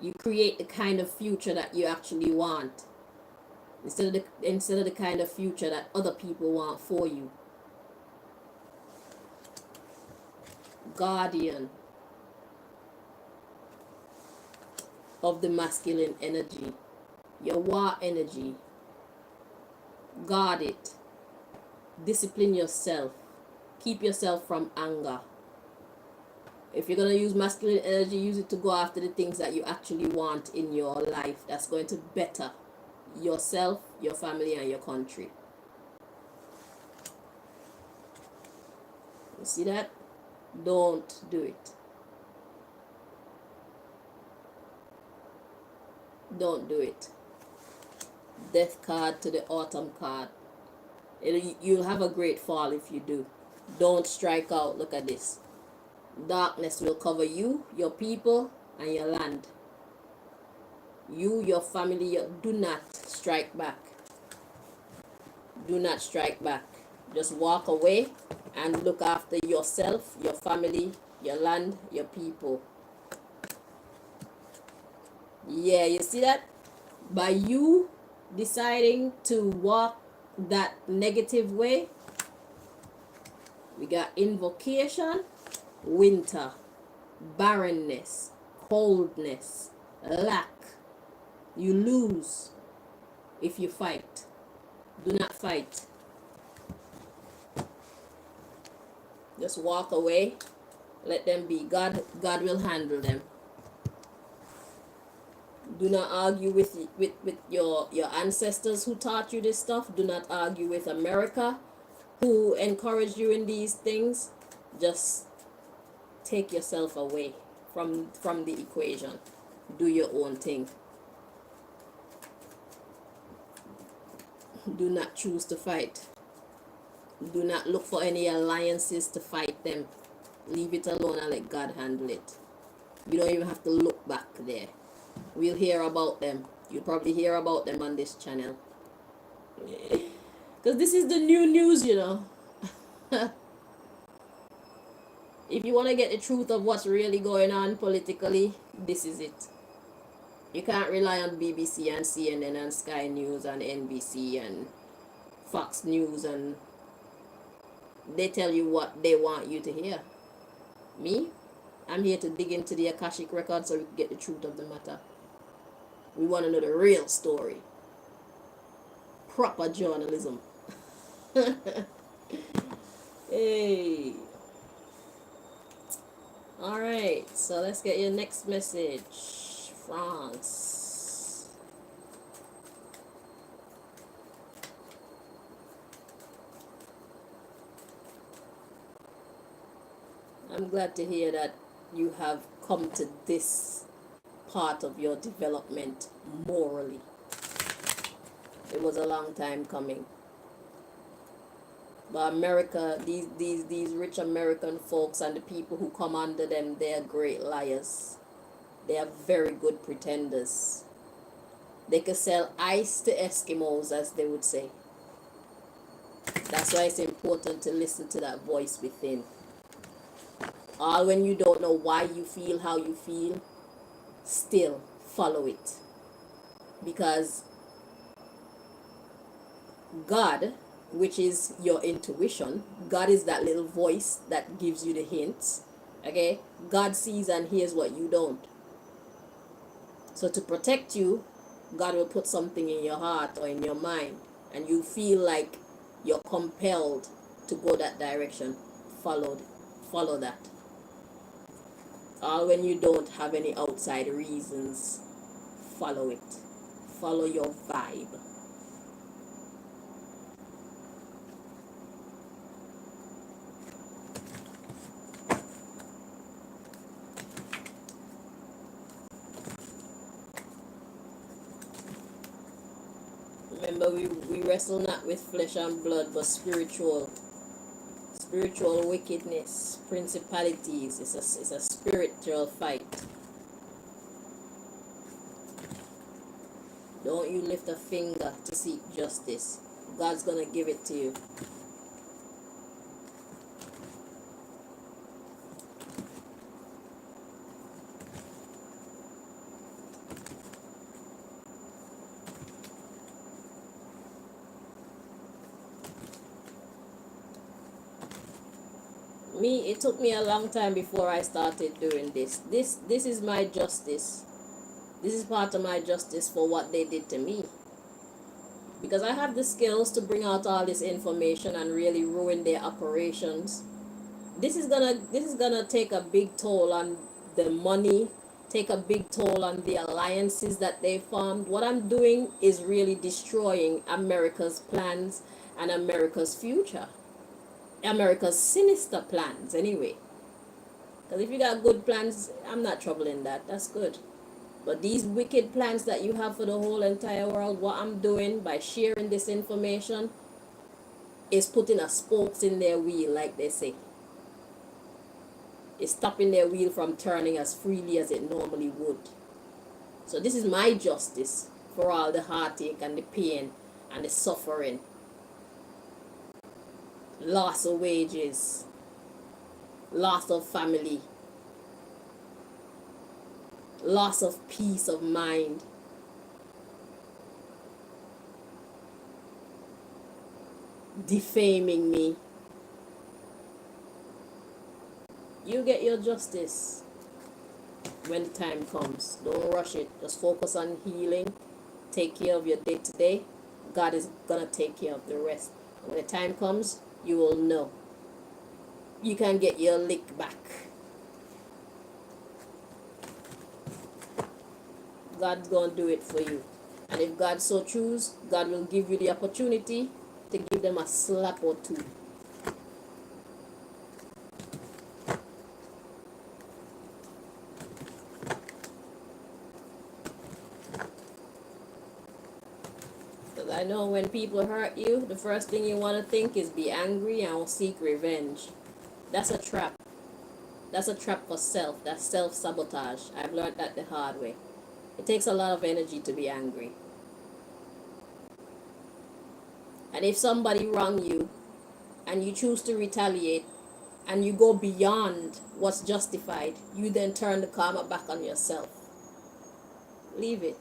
You create the kind of future that you actually want, instead of the kind of future that other people want for you. Guardian of the masculine energy, your war energy. Guard it. Discipline yourself. Keep yourself from anger. If you're going to use masculine energy, use it to go after the things that you actually want in your life. That's going to better yourself, your family, and your country. You see that? Don't do it. Don't do it. Death card to the autumn card. You'll have a great fall if you do. Don't strike out. Look at this. Darkness will cover you, your people, and your land. You, your family, do not strike back. Do not strike back. Just walk away and look after yourself, your family, your land, your people. Yeah, you see that? By you deciding to walk that negative way, we got invocation, winter, barrenness, coldness, lack. You lose if you fight. Do not fight. Just walk away. Let them be. God will handle them. Do not argue with your ancestors who taught you this stuff. Do not argue with America who encouraged you in these things. Just take yourself away from the equation. Do your own thing. Do not choose to fight. Do not look for any alliances to fight them. Leave it alone and let God handle it. You don't even have to look back there. We'll hear about them. You'll probably hear about them on this channel. Because this is the new news, you know. If you want to get the truth of what's really going on politically, this is it. You can't rely on BBC and CNN and Sky News and NBC and Fox News, and they tell you what they want you to hear. Me? I'm here to dig into the Akashic record so we can get the truth of the matter. We want to know the real story. Proper journalism. Hey. Alright, so let's get your next message. France. I'm glad to hear that you have come to this part of your development morally. It was a long time coming. But America, these rich American folks and the people who come under them, they are great liars. They are very good pretenders. They can sell ice to Eskimos, as they would say. That's why it's important to listen to that voice within. All when you don't know why you feel how you feel, still follow it. Because God, which is your intuition, God is that little voice that gives you the hints. Okay? God sees and hears what you don't. So to protect you, God will put something in your heart or in your mind, and you feel like you're compelled to go that direction. Follow that. All when you don't have any outside reasons, follow it. Follow your vibe. Remember, we wrestle not with flesh and blood, but spiritual wickedness, principalities. It's a spiritual fight. Don't you lift a finger to seek justice. God's gonna give it to you. Me, it took me a long time before I started doing this. This is my justice. This is part of my justice for what they did to me. Because I have the skills to bring out all this information and really ruin their operations. This is gonna take a big toll on the money, take a big toll on the alliances that they formed. What I'm doing is really destroying America's plans and America's future. America's sinister plans, anyway. Because if you got good plans, I'm not troubling that. That's good. But these wicked plans that you have for the whole entire world, what I'm doing by sharing this information is putting a spokes in their wheel, like they say. It's stopping their wheel from turning as freely as it normally would. So this is my justice for all the heartache and the pain and the suffering. Loss of wages, loss of family, loss of peace of mind. Defaming me. You get your justice when the time comes. Don't rush it. Just focus on healing. Take care of your day to day. God is gonna take care of the rest. When the time comes, you will know. You can get your lick back. God's gonna do it for you. And if God so choose, God will give you the opportunity to give them a slap or two. Because I know when people hurt you, the first thing you want to think is be angry and seek revenge. That's a trap. That's a trap for self. That's self-sabotage. I've learned that the hard way. It takes a lot of energy to be angry. And if somebody wrong you and you choose to retaliate and you go beyond what's justified, you then turn the karma back on yourself. Leave it.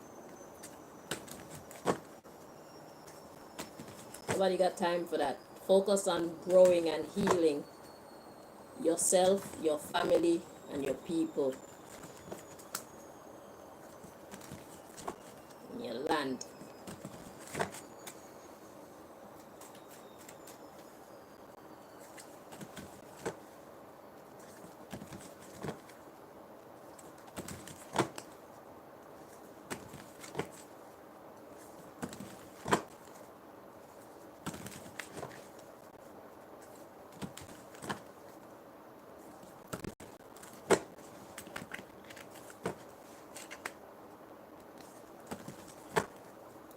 Nobody got time for that. Focus on growing and healing yourself, your family, and your people, and your land.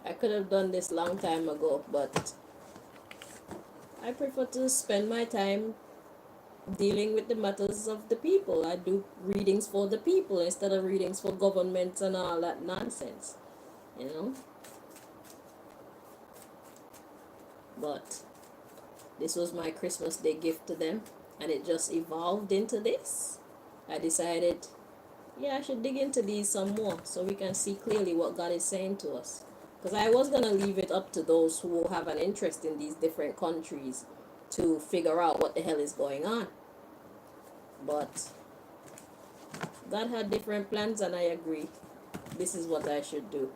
I could have done this long time ago, but I prefer to spend my time dealing with the matters of the people. I do readings for the people instead of readings for governments and all that nonsense, you know. But this was my Christmas Day gift to them, and it just evolved into this. I decided, yeah, I should dig into these some more so we can see clearly what God is saying to us. Because I was going to leave it up to those who have an interest in these different countries to figure out what the hell is going on. But God had different plans, and I agree. This is what I should do.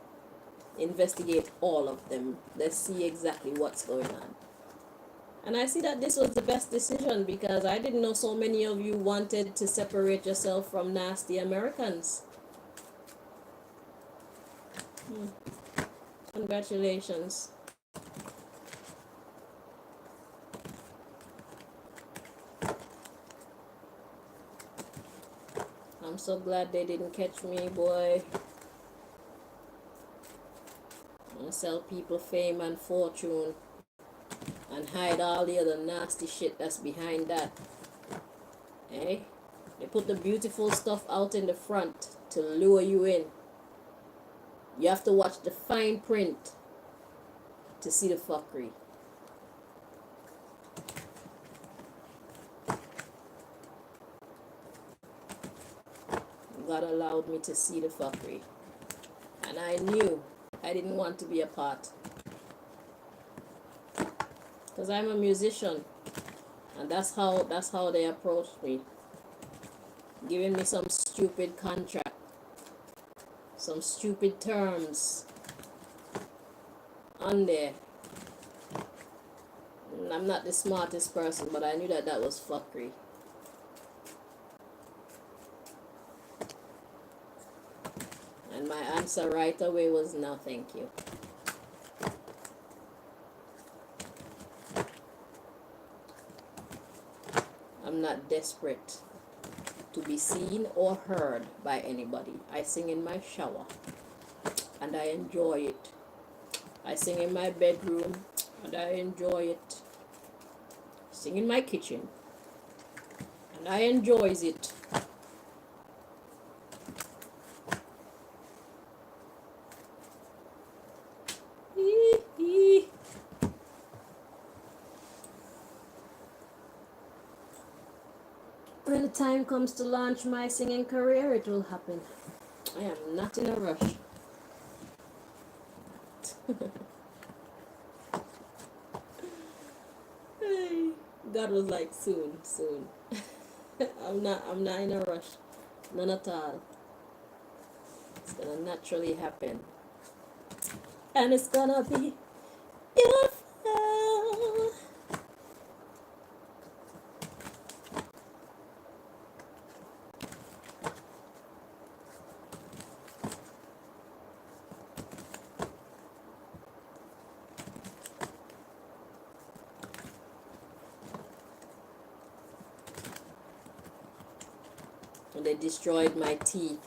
Investigate all of them. Let's see exactly what's going on. And I see that this was the best decision because I didn't know so many of you wanted to separate yourself from nasty Americans. Congratulations. I'm so glad they didn't catch me, boy. I'm gonna sell people fame and fortune and hide all the other nasty shit that's behind that. Eh? They put the beautiful stuff out in the front to lure you in. You have to watch the fine print to see the fuckery. God allowed me to see the fuckery. And I knew I didn't want to be a part. Because I'm a musician. And that's how they approached me. Giving me some stupid contract. Some stupid terms. On there. And I'm not the smartest person, but I knew that that was fuckery. And my answer right away was no, thank you. I'm not desperate to be seen or heard by anybody. I sing in my shower and I enjoy it. I sing in my bedroom and I enjoy it. Sing in my kitchen and I enjoys it. When the time comes to launch my singing career, it will happen. I am not in a rush. God was like, soon. I'm not in a rush. None at all. It's gonna naturally happen. And it's gonna be beautiful. And they destroyed my teeth.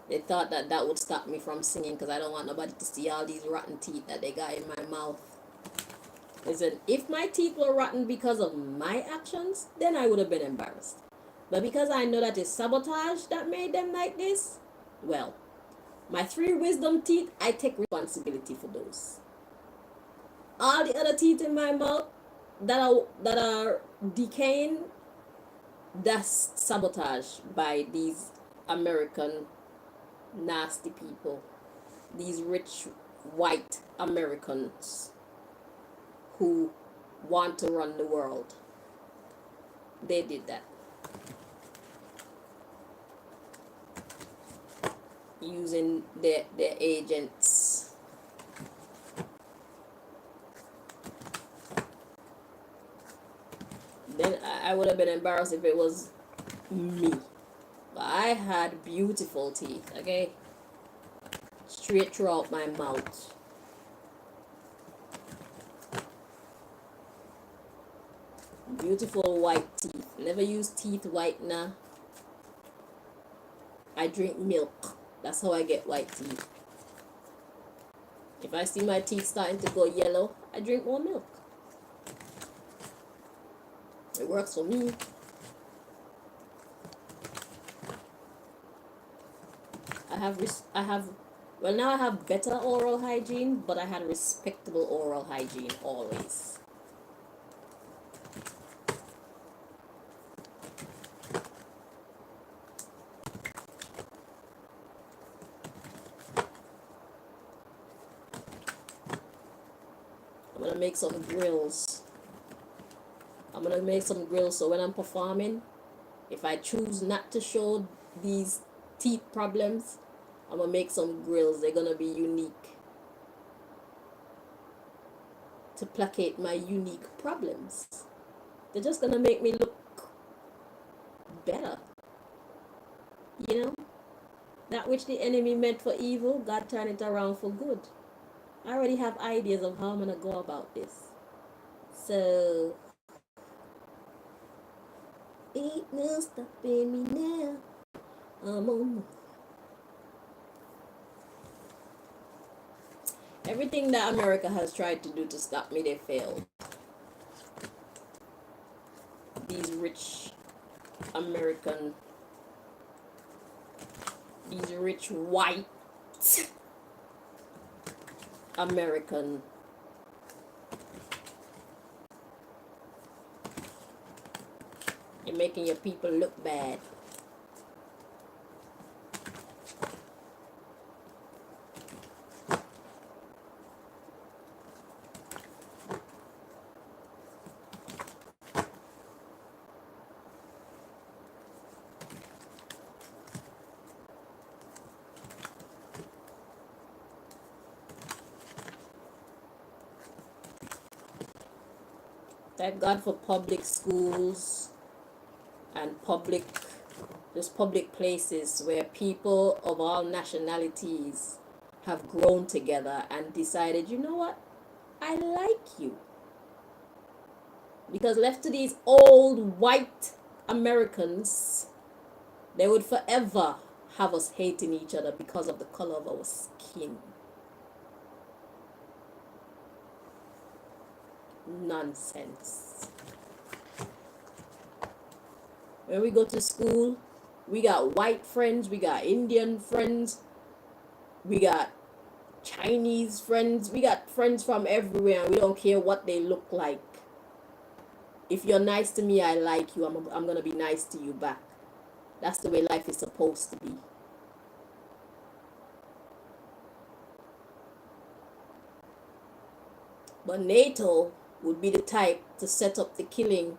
They thought that that would stop me from singing because I don't want nobody to see all these rotten teeth that they got in my mouth. Listen, if my teeth were rotten because of my actions, then I would have been embarrassed. But because I know that it's sabotage that made them like this, well, my 3 wisdom teeth, I take responsibility for those. All the other teeth in my mouth that are decaying, that's sabotage by these American nasty people, these rich white Americans who want to run the world. They did that using their agents. Then I would have been embarrassed if it was me. But I had beautiful teeth, okay? Straight throughout my mouth. Beautiful white teeth. Never use teeth whitener. I drink milk. That's how I get white teeth. If I see my teeth starting to go yellow, I drink more milk. It works for me. Well, now I have better oral hygiene, but I had respectable oral hygiene always. I'm gonna make some grills. So when I'm performing, if I choose not to show these teeth problems, I'm gonna make some grills. They're gonna be unique to placate my unique problems. They're just gonna make me look better. You know, that which the enemy meant for evil, God turned it around for good. I already have ideas of how I'm gonna go about this. So ain't no stopping me now. I'm on. Everything that America has tried to do to stop me, they failed. These rich American, these rich white American you're making your people look bad. Thank God for public schools and public places where people of all nationalities have grown together and decided, you know what, I like you. Because left to these old white Americans, they would forever have us hating each other because of the color of our skin. Nonsense. When we go to school, we got white friends, we got Indian friends, we got Chinese friends, we got friends from everywhere, and we don't care what they look like. If you're nice to me, I like you. I'm going to be nice to you back. That's the way life is supposed to be. But NATO would be the type to set up the killing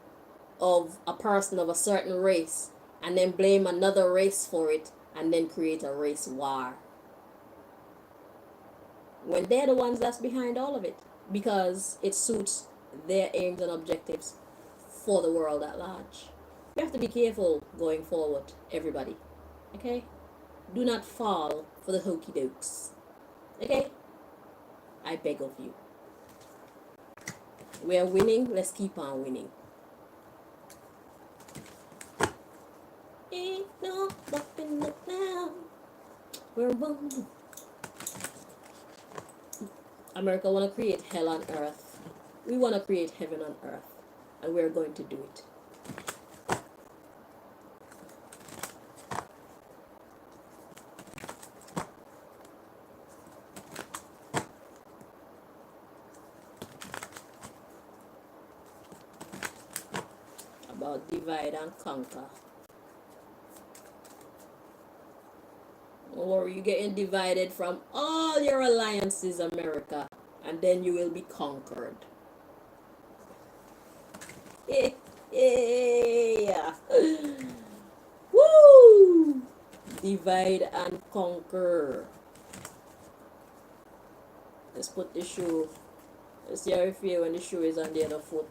of a person of a certain race and then blame another race for it and then create a race war. When they're the ones that's behind all of it, because it suits their aims and objectives for the world at large. You have to be careful going forward, everybody. Okay? Do not fall for the hokey dokes. Okay? I beg of you. We're winning, let's keep on winning. Ain't no stopping us now. We're winning. America want to create hell on earth. We want to create heaven on earth. And we're going to do it. About divide and conquer. Don't worry, you're getting divided from all your alliances, America. And then you will be conquered. Yeah. Woo! Divide and conquer. Let's put the shoe. Let's see how you feel when the shoe is on the other foot.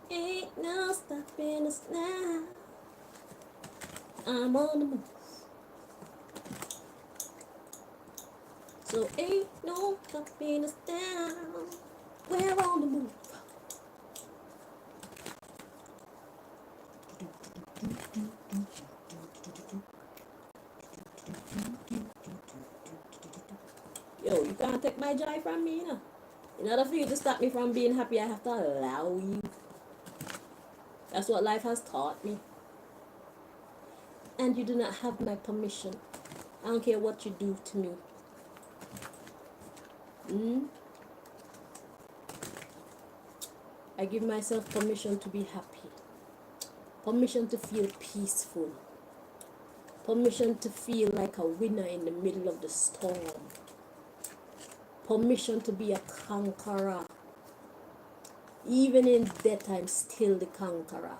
Ain't no stopping us now. I'm on the move. So ain't no stopping us down. We're on the move. Yo, you can't take my joy from me, you know. In order for you to stop me from being happy, I have to allow you. That's what life has taught me. And you do not have my permission. I don't care what you do to me. I give myself permission to be happy. Permission to feel peaceful. Permission to feel like a winner in the middle of the storm. Permission to be a conqueror. Even in death, I'm still the conqueror.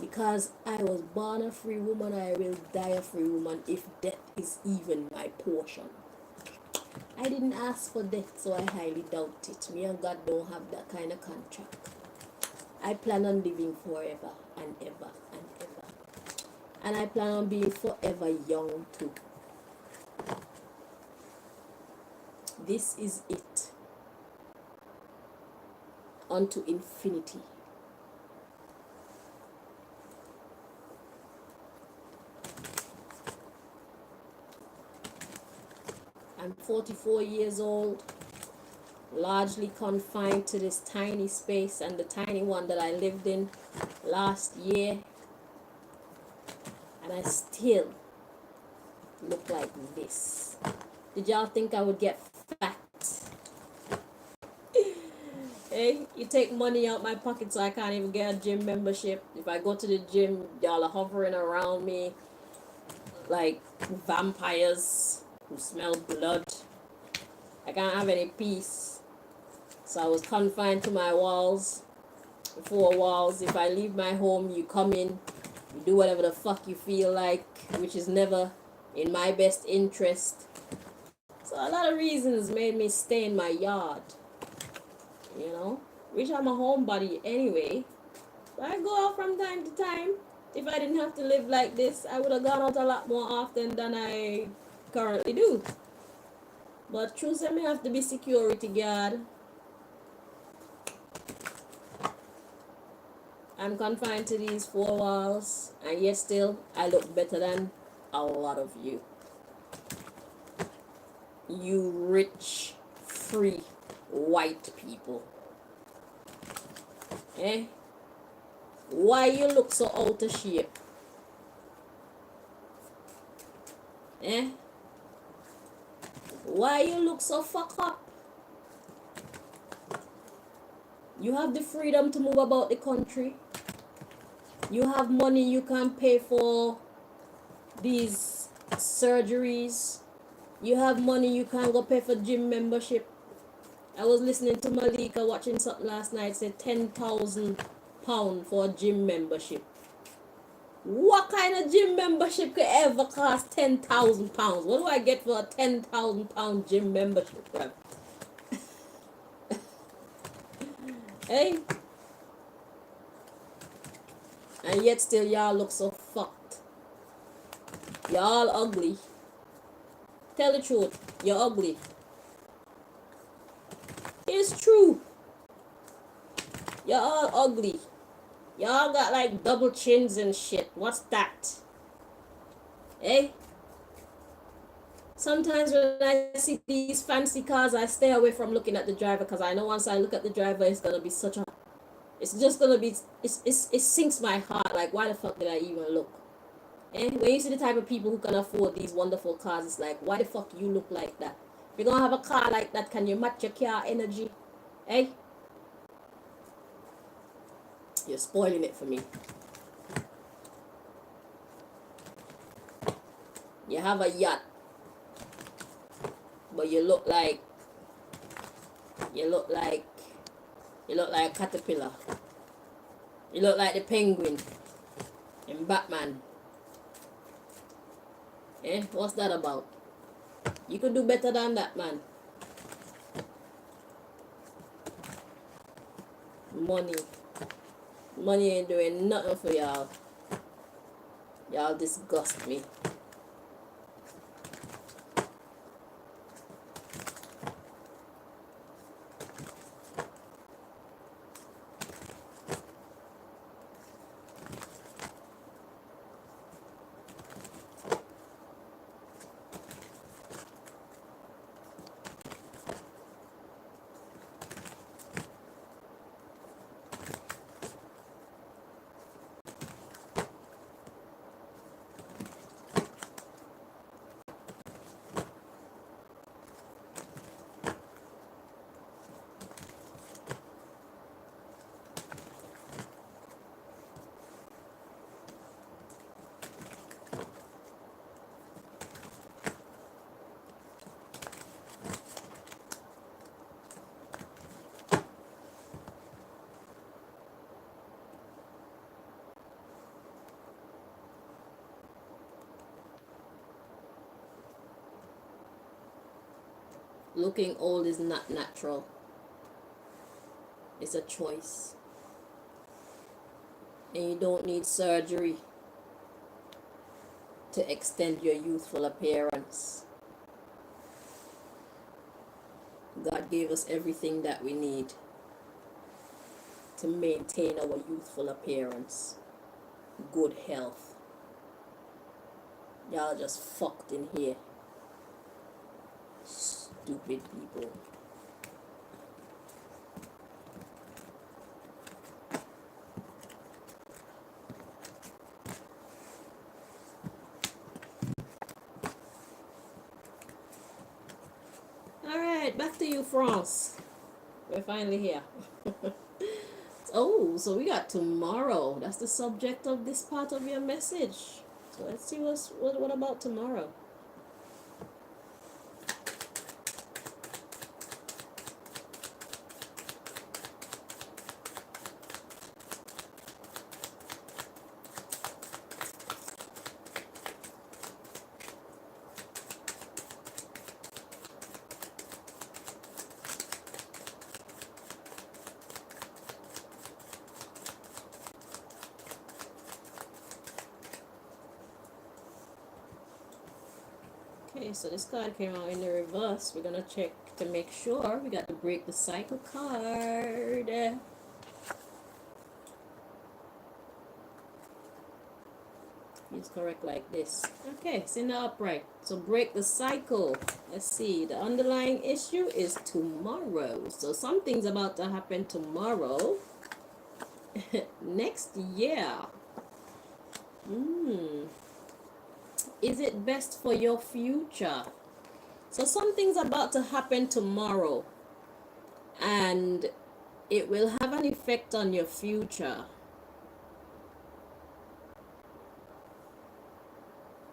Because I was born a free woman, I will die a free woman if death is even my portion. I didn't ask for death, so I highly doubt it. Me and God don't have that kind of contract. I plan on living forever and ever and ever. And I plan on being forever young too. This is it. Unto infinity. I'm 44 years old, largely confined to this tiny space and the tiny one that I lived in last year. And I still look like this. Did y'all think I would get fat? Hey, you take money out my pocket so I can't even get a gym membership. If I go to the gym, y'all are hovering around me like vampires who smell blood. I can't have any peace. So I was confined to my walls, four walls. If I leave my home, you come in, you do whatever the fuck you feel like, which is never in my best interest. So a lot of reasons made me stay in my yard. you know. Which I'm a homebody anyway. But I go out from time to time. If I didn't have to live like this, I would have gone out a lot more often than I currently do. But true, say me have to be security guard. I'm confined to these four walls, and yet still I look better than a lot of you. You rich, free, white people. Eh? Why you look so out of shape? Eh? Why you look so fucked up? You have the freedom to move about the country. You have money you can pay for these surgeries. You have money you can go pay for gym membership. I was listening to Malika watching something last night, said £10,000 for a gym membership. What kind of gym membership could ever cost £10,000? What do I get for a £10,000 gym membership, bro? Hey? And yet still y'all look so fucked. Y'all ugly. Tell the truth, you're ugly. It's true. You're all ugly. Y'all got like double chins and shit. What's that? Eh? Sometimes when I see these fancy cars, I stay away from looking at the driver because I know once I look at the driver, it's gonna be such a... It's just gonna be... It sinks my heart. Like, why the fuck did I even look? Eh? When you see the type of people who can afford these wonderful cars, it's like, why the fuck you look like that? If you're gonna have a car like that, can you match your car energy? Eh? You're spoiling it for me. You have a yacht, but you look like a caterpillar. You look like the penguin in Batman. Eh? What's that about? You could do better than that, man. Money ain't doing nothing for y'all. Y'all disgust me. Looking old is not natural. It's a choice. And you don't need surgery to extend your youthful appearance. God gave us everything that we need to maintain our youthful appearance. Good health. Y'all just fucked in here. Stupid people. Alright, back to you, France. We're finally here. Oh, so we got tomorrow. That's the subject of this part of your message. So let's see what about tomorrow. Okay, so this card came out in the reverse. We're gonna check to make sure. We got to break the cycle card. It's correct like this. Okay, it's in the upright. So break the cycle. Let's see. The underlying issue is tomorrow. So something's about to happen tomorrow. Next year. Is it best for your future? So something's about to happen tomorrow, and it will have an effect on your future.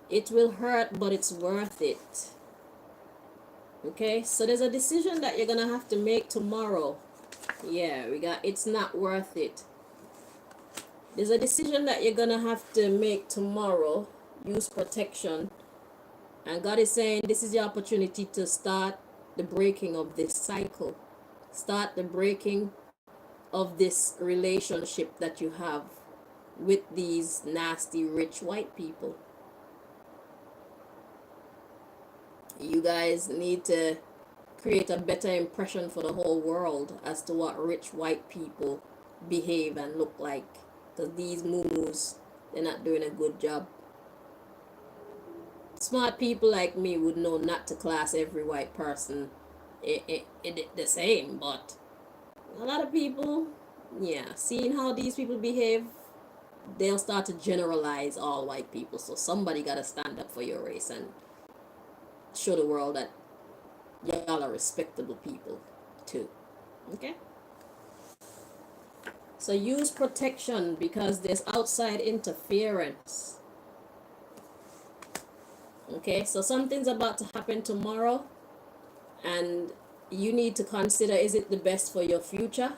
It will hurt, but it's worth it. Okay, so there's a decision that you're gonna have to make tomorrow. Yeah, we got it's not worth it. There's a decision that you're gonna have to make tomorrow. Use protection. And God is saying this is your opportunity to start the breaking of this cycle. Start the breaking of this relationship that you have with these nasty rich white people. You guys need to create a better impression for the whole world as to what rich white people behave and look like. Because these moo-moos, they're not doing a good job. Smart people like me would know not to class every white person the same, but a lot of people, yeah, seeing how these people behave, they'll start to generalize all white people. So somebody got to stand up for your race and show the world that y'all are respectable people too. Okay? So use protection because there's outside interference. Okay, so something's about to happen tomorrow, and you need to consider, is it the best for your future?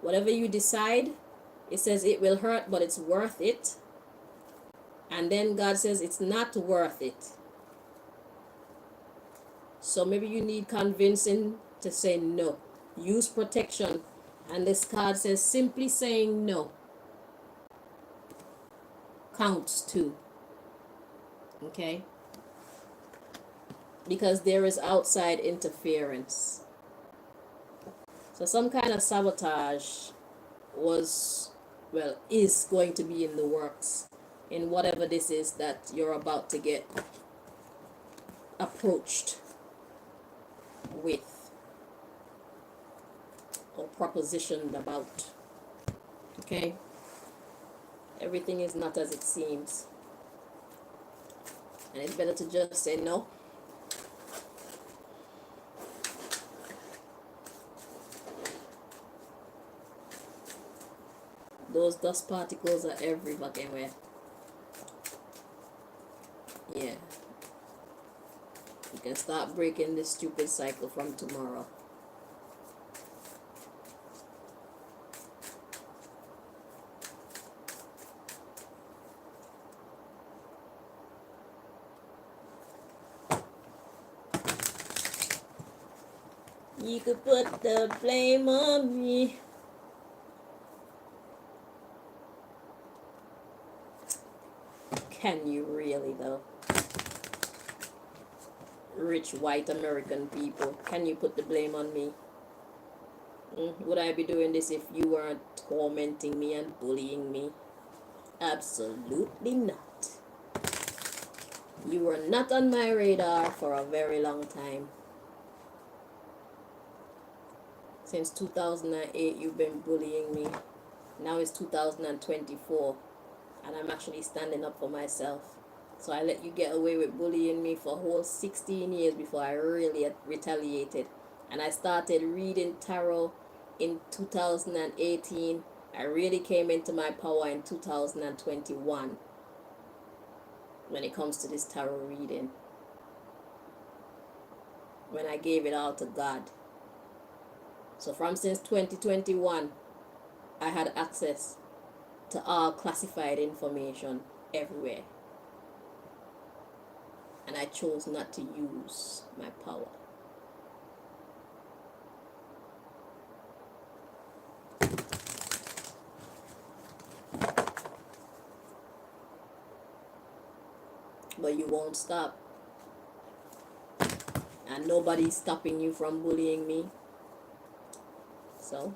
Whatever you decide, it says it will hurt, but it's worth it. And then God says it's not worth it. So maybe you need convincing to say no. Use protection. And this card says simply saying no counts too. Okay? Because there is outside interference. So some kind of sabotage is going to be in the works in whatever this is that you're about to get approached with or propositioned about. Okay? Everything is not as it seems. And it's better to just say no. Those dust particles are every fucking where. Yeah. You can start breaking this stupid cycle from tomorrow. You could put the blame on me. Can you really though? Rich white American people, can you put the blame on me? Would I be doing this if you weren't tormenting me and bullying me? Absolutely not. You were not on my radar for a very long time. Since 2008 you've been bullying me. Now it's 2024 and I'm actually standing up for myself. So I let you get away with bullying me for a whole 16 years before I really retaliated. And I started reading tarot in 2018. I really came into my power in 2021 when it comes to this tarot reading. When I gave it all to God. So since 2021, I had access to all classified information everywhere. And I chose not to use my power. But you won't stop. and nobody's stopping you from bullying me. So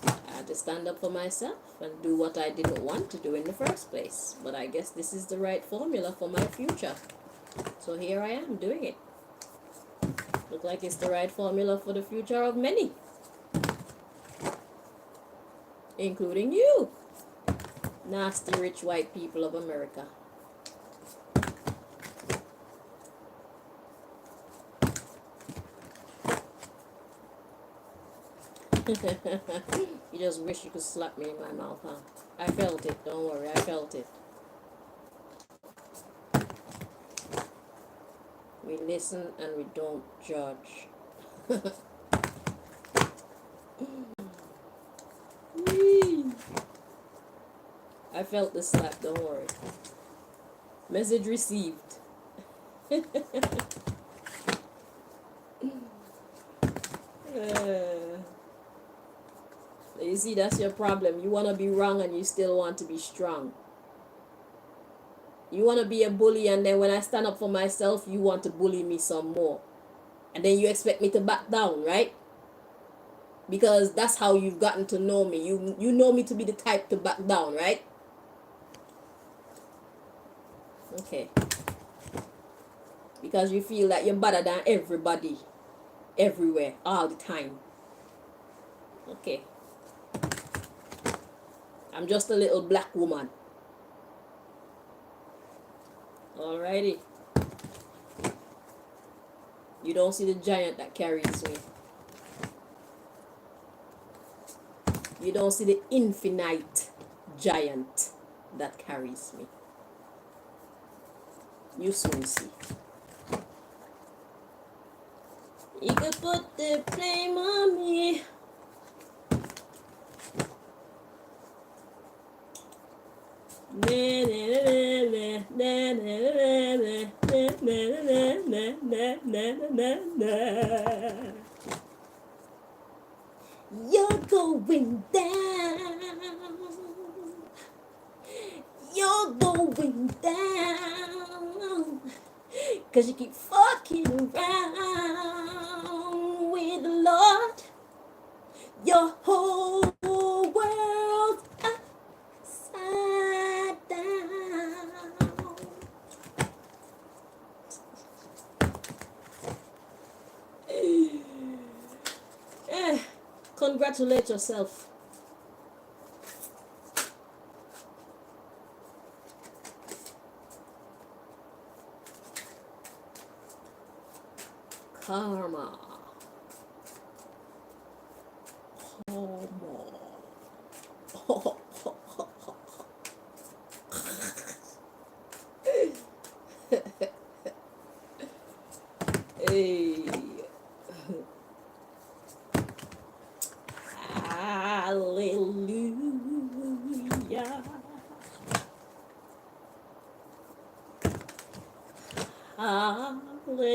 I had to stand up for myself and do what I didn't want to do in the first place. But I guess this is the right formula for my future. So here I am doing it. Look like it's the right formula for the future of many, including you, nasty rich white people of America. You just wish you could slap me in my mouth, huh? I felt it, don't worry, I felt it. We listen and we don't judge. I felt the slap, don't worry. Message received. You see, that's your problem. You want to be wrong and you still want to be strong. You want to be a bully, and then when I stand up for myself, you want to bully me some more. And then you expect me to back down, right? Because that's how you've gotten to know me. You know me to be the type to back down, right? Okay. Because you feel that you're better than everybody, everywhere, all the time. Okay. I'm just a little black woman. Alrighty. You don't see the giant that carries me. You don't see the infinite giant that carries me. You soon see. You could put the blame on me. You're going down. You're going down. 'Cause you keep fucking around with the Lord. Your whole world upside down. Congratulate yourself. Karma. Hey. Hallelujah. Hallelujah.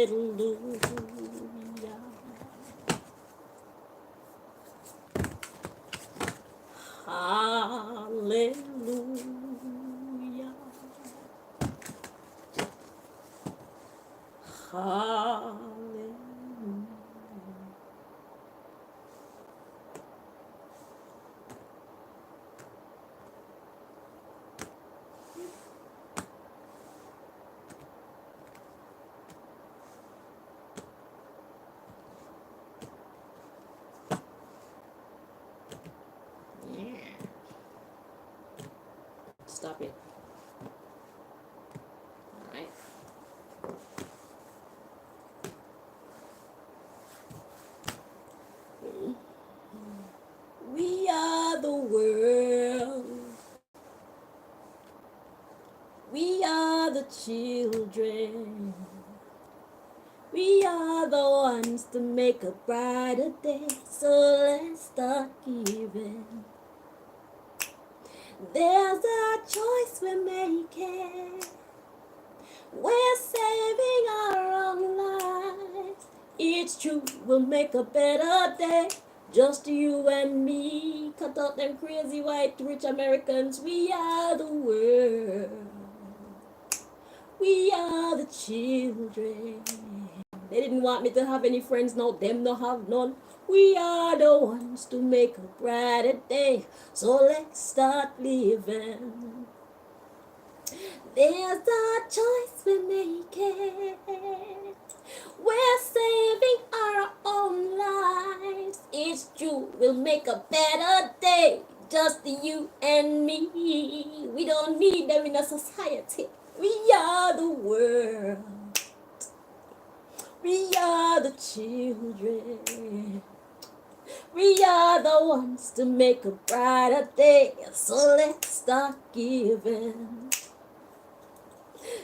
Hallelujah. Hallelujah. Yeah. Stop it. All right. We are the world. We are the children. We are the ones to make a brighter day. So let's start giving. There's a choice we're making. We're saving our own lives. It's true, we'll make a better day. Just you and me. Cut out them crazy white rich Americans. We are the world. We are the children. They didn't want me to have any friends, now them no have none. We are the ones to make a brighter day. So let's start living. There's a choice we're making. We're saving our own lives. It's true, we'll make a better day. Just you and me. We don't need them in a society. We are the world. We are the children. We are the ones to make a brighter day. So let's start giving.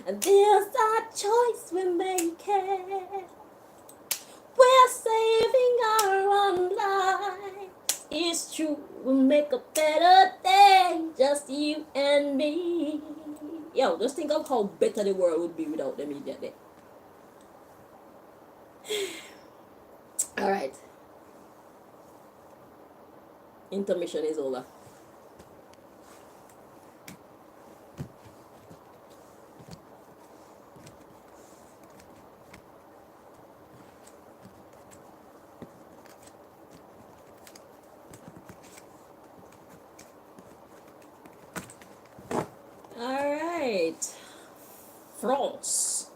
And there's a choice we're making. We're saving our own lives. It's true, we'll make a better day. Just you and me. Yo, just think of how better the world would be without them immediately. Alright. Intermission is over. Alright. France.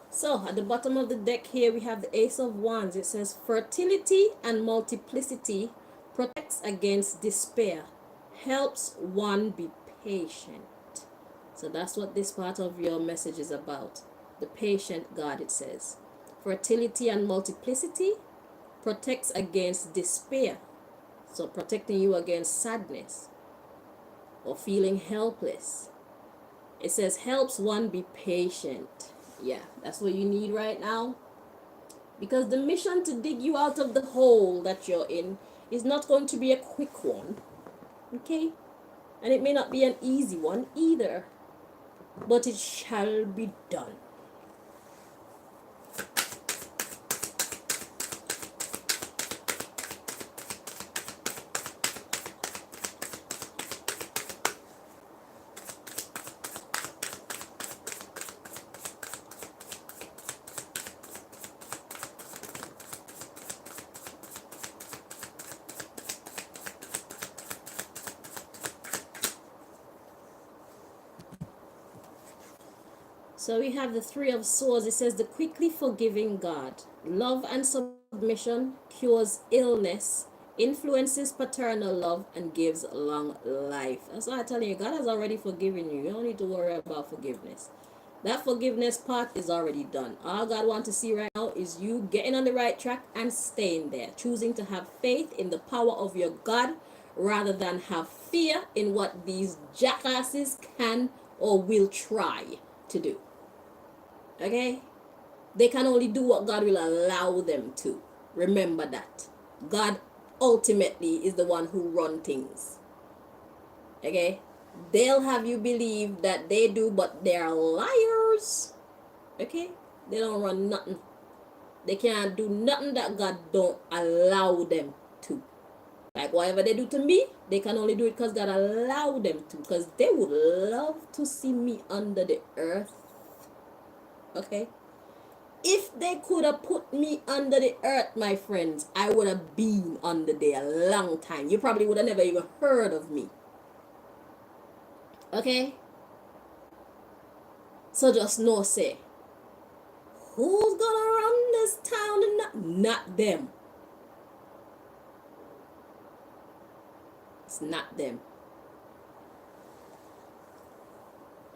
So, at the bottom of the deck here, we have the Ace of Wands. It says, fertility and multiplicity protects against despair, helps one be patient. So that's what this part of your message is about. The patient God, it says. Fertility and multiplicity protects against despair. So protecting you against sadness or feeling helpless. It says, helps one be patient. Yeah, that's what you need right now. Because the mission to dig you out of the hole that you're in is not going to be a quick one. Okay? And it may not be an easy one either. But it shall be done. So we have the Three of Swords. It says, the quickly forgiving God. Love and submission cures illness, influences paternal love, and gives long life. That's why I'm telling you, God has already forgiven you. You don't need to worry about forgiveness. That forgiveness part is already done. All God wants to see right now is you getting on the right track and staying there. Choosing to have faith in the power of your God rather than have fear in what these jackasses can or will try to do. Okay? They can only do what God will allow them to. Remember that. God ultimately is the one who runs things. Okay? They'll have you believe that they do, but they're liars. Okay? They don't run nothing. They can't do nothing that God don't allow them to. Like whatever they do to me, they can only do it because God allowed them to. Because they would love to see me under the earth. Okay? If they could have put me under the earth, my friends, I would have been under there a long time. You probably would have never even heard of me. Okay? So just know, say, who's gonna run this town and not them? It's not them.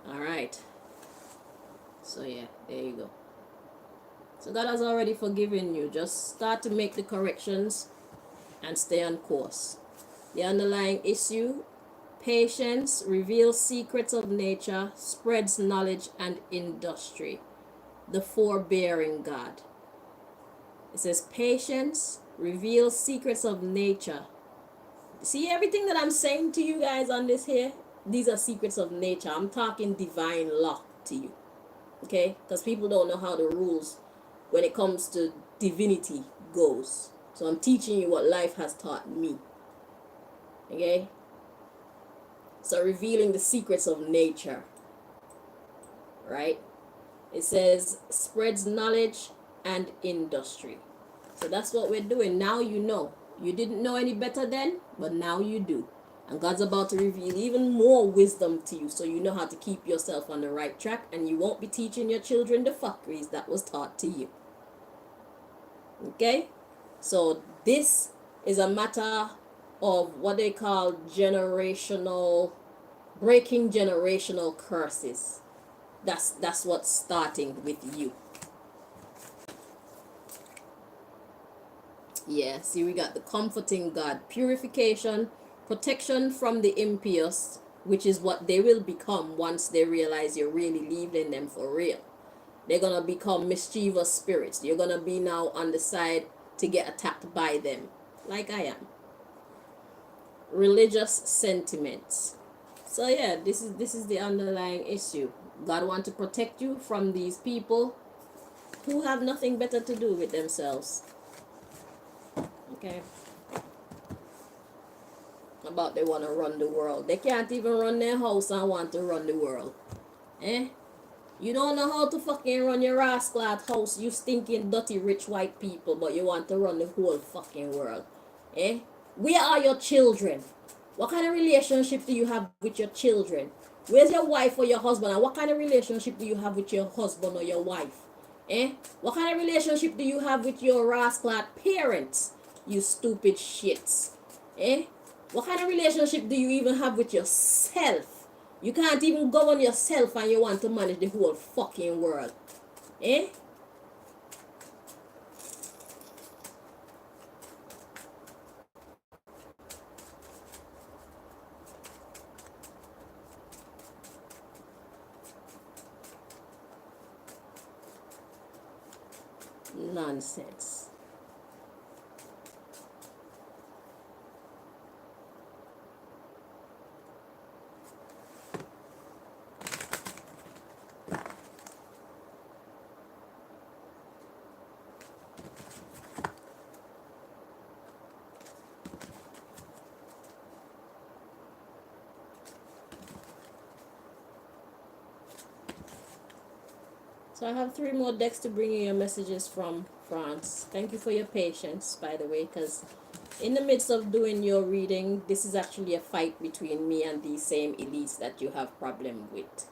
Alright. So yeah, there you go. So God has already forgiven you. Just start to make the corrections and stay on course. The underlying issue, patience reveals secrets of nature, spreads knowledge and industry. The forbearing God. It says patience reveals secrets of nature. See everything that I'm saying to you guys on this here? These are secrets of nature. I'm talking divine law to you. Okay? Because people don't know how the rules when it comes to divinity goes. So I'm teaching you what life has taught me. Okay? So revealing the secrets of nature. Right? It says spreads knowledge and industry. So that's what we're doing. Now you know. You didn't know any better then, but now you do. And God's about to reveal even more wisdom to you so you know how to keep yourself on the right track and you won't be teaching your children the fuckeries that was taught to you. Okay? So this is a matter of what they call breaking generational curses. That's what's starting with you. Yeah, see, we got the comforting God, purification, protection from the impious, which is what they will become once they realize you're really leaving them for real. They're gonna become mischievous spirits. You're gonna be now on the side to get attacked by them, like I am. Religious sentiments. So yeah, this is the underlying issue. God wants to protect you from these people who have nothing better to do with themselves. Okay. About they want to run the world. They can't even run their house and want to run the world. Eh? You don't know how to fucking run your rascal house, you stinking dirty rich white people, but you want to run the whole fucking world. Eh? Where are your children? What kind of relationship do you have with your children? Where's your wife or your husband? And what kind of relationship do you have with your husband or your wife? Eh? What kind of relationship do you have with your rascal parents? You stupid shits. Eh? What kind of relationship do you even have with yourself? You can't even govern yourself and you want to manage the whole fucking world. Eh? Nonsense. So I have 3 more decks to bring you your messages from France. Thank you for your patience, by the way, because in the midst of doing your reading, this is actually a fight between me and these same elites that you have problem with.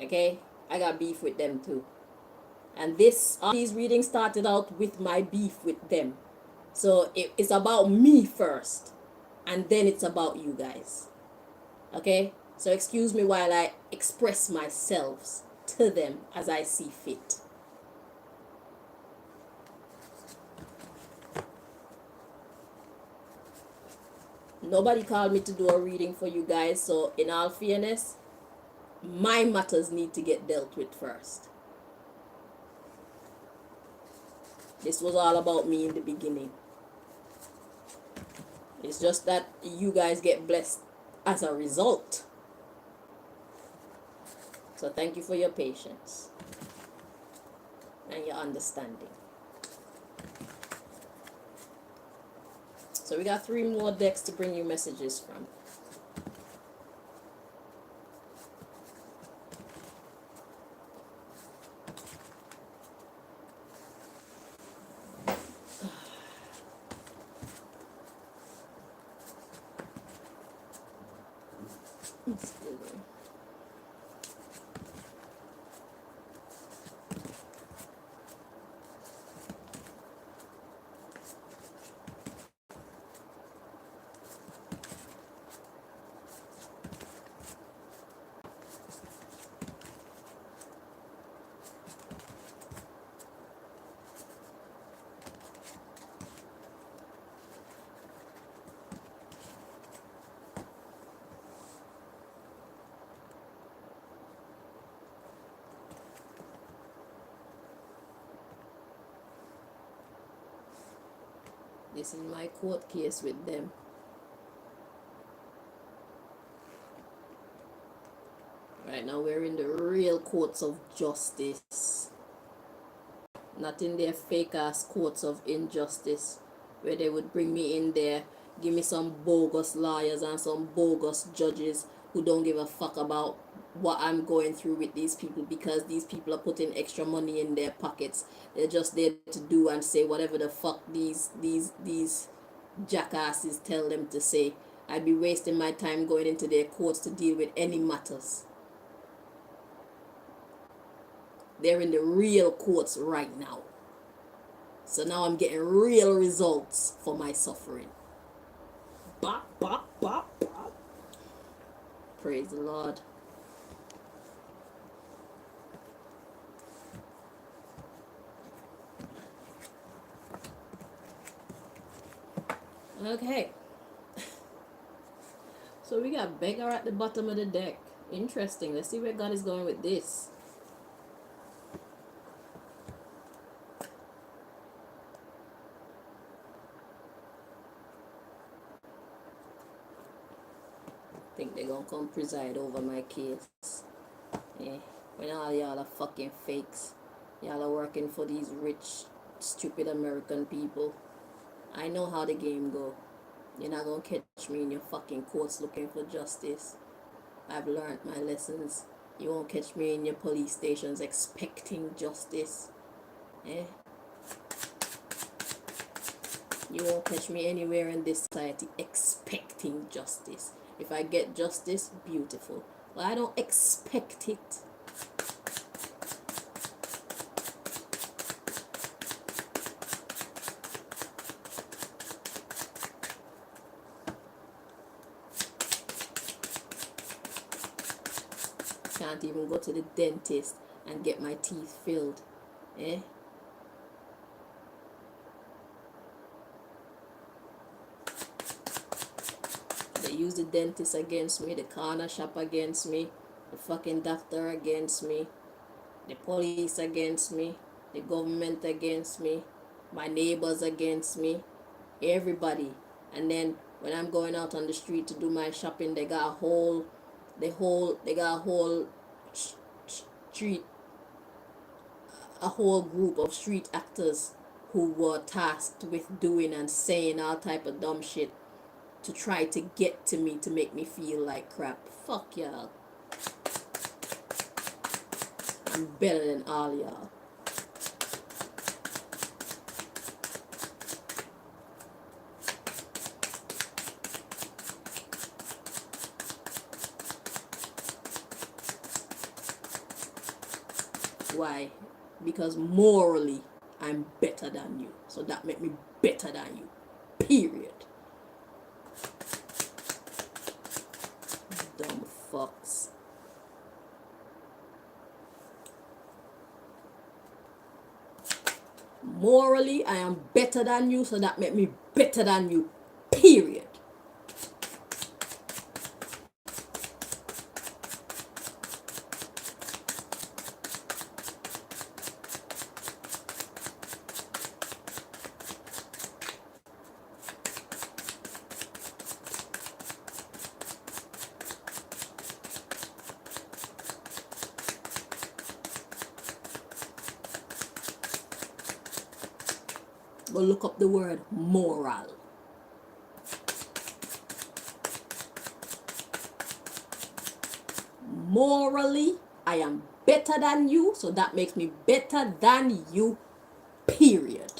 Okay? I got beef with them too. And these readings started out with my beef with them. So it's about me first, and then it's about you guys. Okay? So excuse me while I express myself to them as I see fit. Nobody called me to do a reading for you guys, so in all fairness, my matters need to get dealt with first. This was all about me in the beginning. It's just that you guys get blessed as a result. So thank you for your patience and your understanding. So we got 3 more decks to bring you messages from. This is my court case with them. Right now we're in the real courts of justice. Not in their fake ass courts of injustice where they would bring me in there, give me some bogus lawyers and some bogus judges who don't give a fuck about what I'm going through with these people, because these people are putting extra money in their pockets. They're just there to do and say whatever the fuck these jackasses tell them to say. I'd be wasting my time going into their courts to deal with any matters. They're in the real courts right now. So now I'm getting real results for my suffering. Bop, bop, bop, bop. Praise the Lord. Okay. So we got beggar at the bottom of the deck. Interesting. Let's see where God is going with this. Think they're gonna come preside over my case. Yeah. When all y'all are fucking fakes. Y'all are working for these rich, stupid American people. I know how the game go. You're not gonna catch me in your fucking courts looking for justice. I've learned my lessons. You won't catch me in your police stations expecting justice. Eh? You won't catch me anywhere in this society expecting justice. If I get justice, beautiful. But I don't expect it. Can't even go to the dentist and get my teeth filled. Eh? They use the dentist against me, the corner shop against me, the fucking doctor against me, the police against me, the government against me, my neighbors against me, everybody. And then when I'm going out on the street to do my shopping, they got a whole street, a whole group of street actors who were tasked with doing and saying all type of dumb shit to try to get to me to make me feel like crap. Fuck y'all. I'm better than all y'all. Why? Because morally I'm better than you. So that make me better than you. Period. Dumb fucks. Morally I am better than you, so that make me better than you. Period. Go look up the word moral. Morally, I am better than you, so that makes me better than you, period.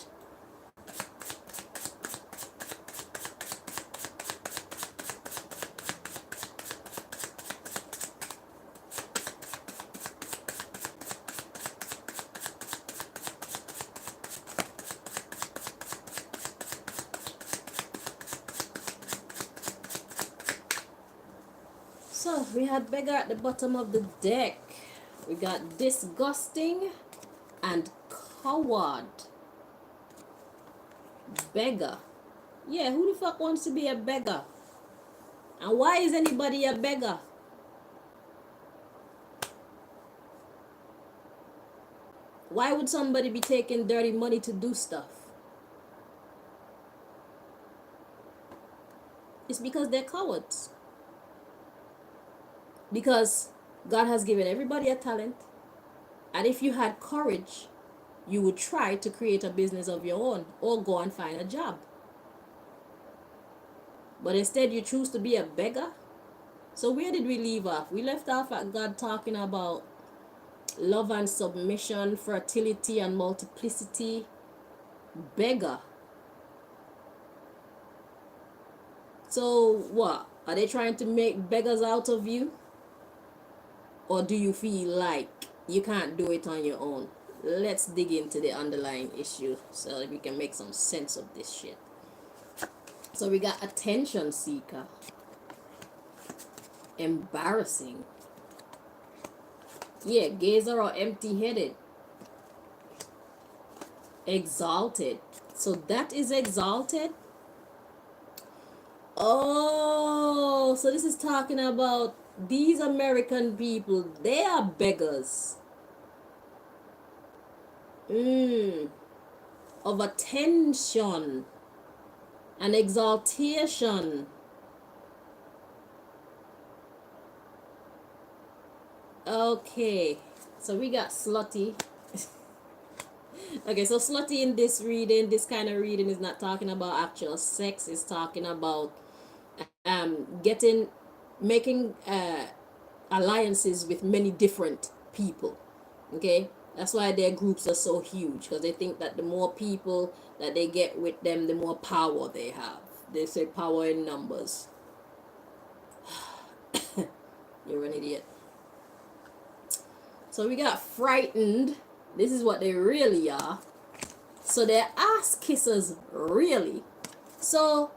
So we had beggar at the bottom of the deck. We got disgusting and coward. Beggar. Yeah, who the fuck wants to be a beggar? And why is anybody a beggar? Why would somebody be taking dirty money to do stuff? It's because they're cowards. Because God has given everybody a talent. And if you had courage, you would try to create a business of your own or go and find a job. But instead you choose to be a beggar. So where did we leave off? We left off at God talking about love and submission, fertility and multiplicity. Beggar. So what? Are they trying to make beggars out of you? Or do you feel like you can't do it on your own? Let's dig into the underlying issue so that we can make some sense of this shit. So we got attention seeker, embarrassing, yeah, gazer or empty-headed, exalted. So that is exalted. Oh, so this is talking about these American people. They are beggars. Of attention and exaltation. Okay, so we got slutty. Okay, so slutty in this reading, this kind of reading is not talking about actual sex. It's talking about making alliances with many different people. Okay, that's why their groups are so huge, because they think that the more people that they get with them, the more power they have. They say power in numbers. You're an idiot. So we got frightened. This is what they really are. So they're ass kissers, really. So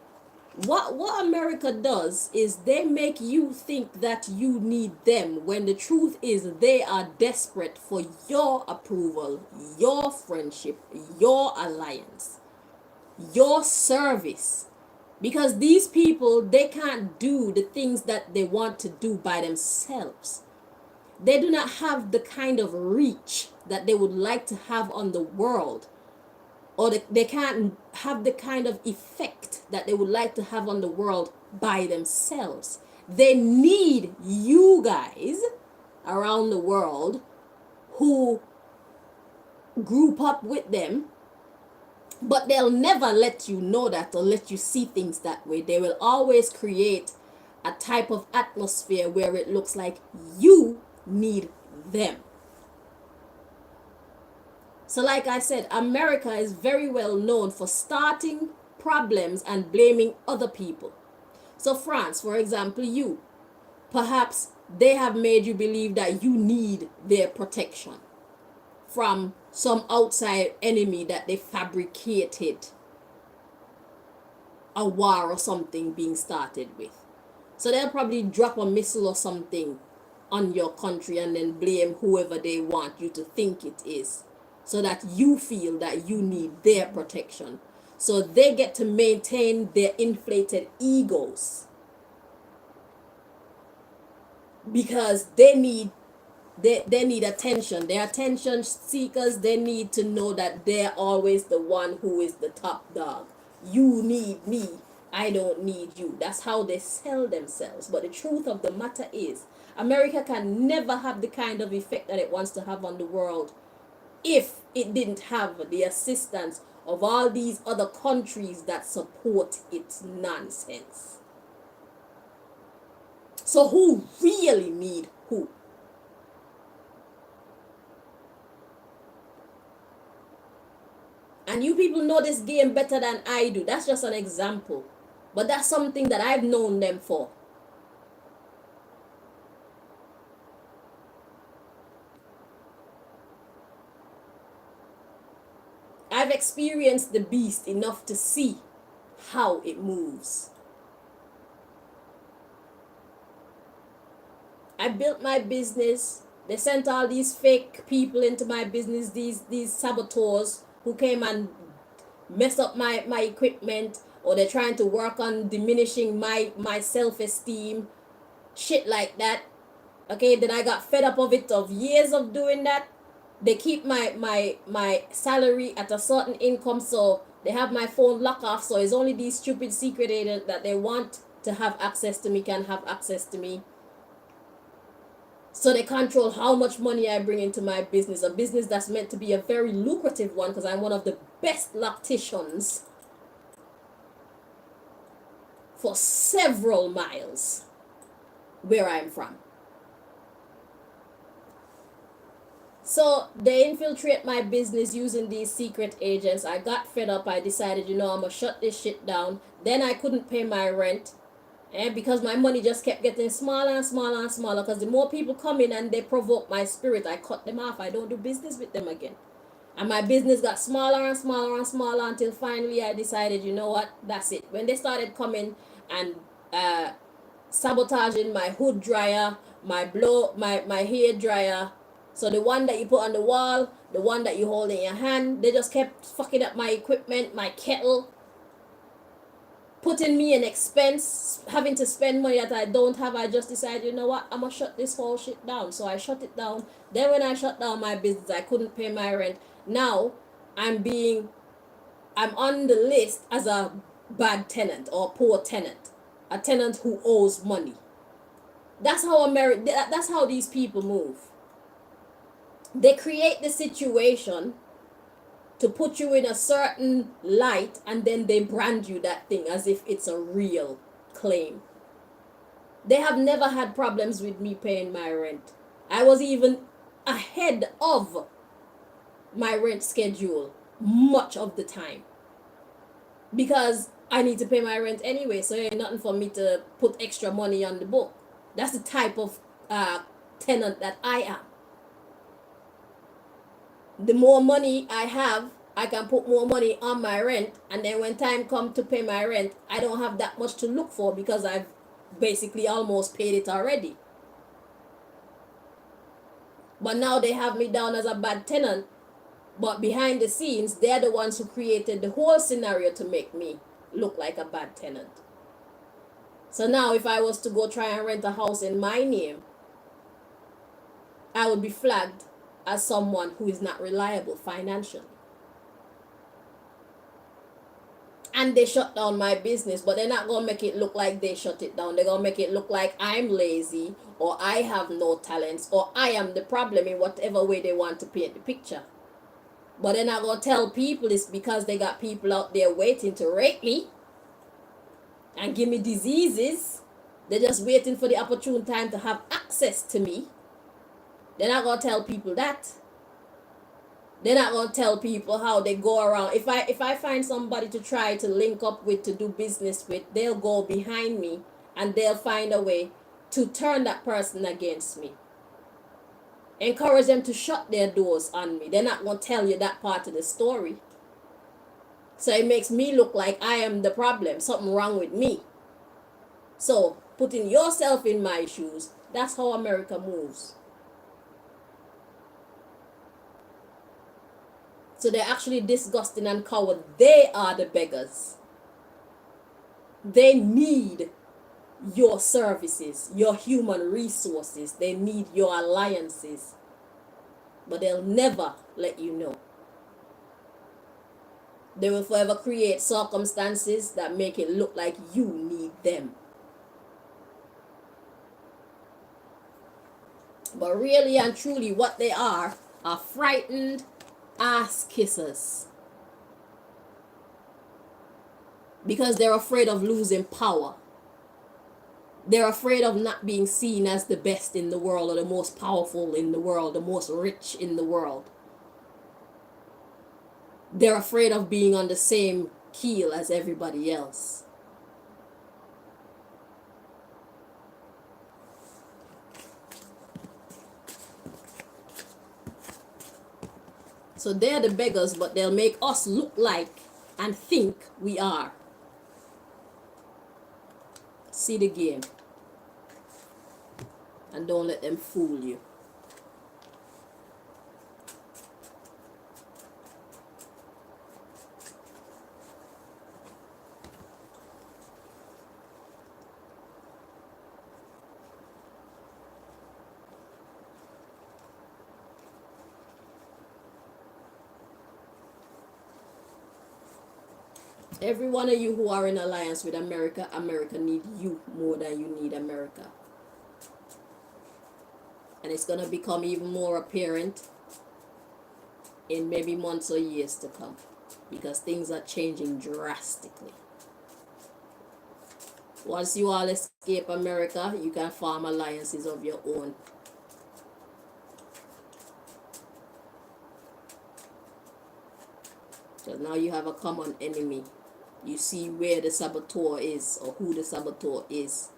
what America does is they make you think that you need them, when the truth is they are desperate for your approval, your friendship, your alliance, your service. Because these people, they can't do the things that they want to do by themselves. They do not have the kind of reach that they would like to have on the world, or they can't have the kind of effect that they would like to have on the world by themselves. They need you guys around the world who group up with them, but they'll never let you know that or let you see things that way. They will always create a type of atmosphere where it looks like you need them. So like I said, America is very well known for starting problems and blaming other people. So France, for example, perhaps they have made you believe that you need their protection from some outside enemy that they fabricated a war or something being started with. So they'll probably drop a missile or something on your country and then blame whoever they want you to think it is, so that you feel that you need their protection. So they get to maintain their inflated egos, because they need attention. They're attention seekers. They need to know that they're always the one who is the top dog. You need me, I don't need you. That's how they sell themselves. But the truth of the matter is, America can never have the kind of effect that it wants to have on the world if it didn't have the assistance of all these other countries that support its nonsense. So who really need who? And you people know this game better than I do. That's just an example. But that's something that I've known them for. I've experienced the beast enough to see how it moves. I built my business. They sent all these fake people into my business, these saboteurs who came and mess up my equipment, or they're trying to work on diminishing my self-esteem, shit like that. Okay, then I got fed up of it, of years of doing that. They keep my salary at a certain income, so they have my phone locked off, so it's only these stupid secret agents that they want to have access to me can have access to me. So they control how much money I bring into my business, a business that's meant to be a very lucrative one, because I'm one of the best locticians for several miles. where I'm from. So they infiltrate my business using these secret agents. I got fed up. I decided, I'm gonna shut this shit down. Then I couldn't pay my rent, and because my money just kept getting smaller and smaller and smaller, because the more people come in and they provoke my spirit, I cut them off. I don't do business with them again. And my business got smaller and smaller and smaller until finally I decided, you know what, that's it. When they started coming and sabotaging my hood dryer, my hair dryer, so the one that you put on the wall, the one that you hold in your hand, they just kept fucking up my equipment, my kettle, putting me in expense, having to spend money that I don't have. I just decided, you know what, I'm gonna shut this whole shit down. So I shut it down. Then when I shut down my business, I couldn't pay my rent. Now I'm on the list as a bad tenant or poor tenant, a tenant who owes money. That's how these people move. They create the situation to put you in a certain light, and then they brand you that thing as if it's a real claim. They have never had problems with me paying my rent. I was even ahead of my rent schedule much of the time, because I need to pay my rent anyway, so it ain't nothing for me to put extra money on the book. That's the type of tenant that I am. The more money I have, I can put more money on my rent, and then when time comes to pay my rent, I don't have that much to look for because I've basically almost paid it already. But now they have me down as a bad tenant, but behind the scenes, they're the ones who created the whole scenario to make me look like a bad tenant. So now if I was to go try and rent a house in my name, I would be flagged as someone who is not reliable financially. And they shut down my business, but they're not gonna make it look like they shut it down. They're gonna make it look like I'm lazy, or I have no talents, or I am the problem in whatever way they want to paint the picture. But they're not gonna tell people it's because they got people out there waiting to rape me and give me diseases. They're just waiting for the opportune time to have access to me. They're not gonna tell people that. They're not gonna tell people how they go around. If I find somebody to try to link up with, to do business with, they'll go behind me and they'll find a way to turn that person against me. Encourage them to shut their doors on me. They're not gonna tell you that part of the story. So it makes me look like I am the problem, something wrong with me. So putting yourself in my shoes, that's how America moves. So they're actually disgusting and coward. They are the beggars. They need your services, your human resources. They need your alliances. But they'll never let you know. They will forever create circumstances that make it look like you need them. But really and truly, what they are frightened ass kissers. Because they're afraid of losing power. They're afraid of not being seen as the best in the world, or the most powerful in the world, the most rich in the world. They're afraid of being on the same keel as everybody else. So they're the beggars, but they'll make us look like and think we are. See the game. And don't let them fool you. Every one of you who are in alliance with America, America needs you more than you need America. And it's going to become even more apparent in maybe months or years to come, because things are changing drastically. Once you all escape America, you can form alliances of your own. So now you have a common enemy. You see where the saboteur is or who the saboteur is.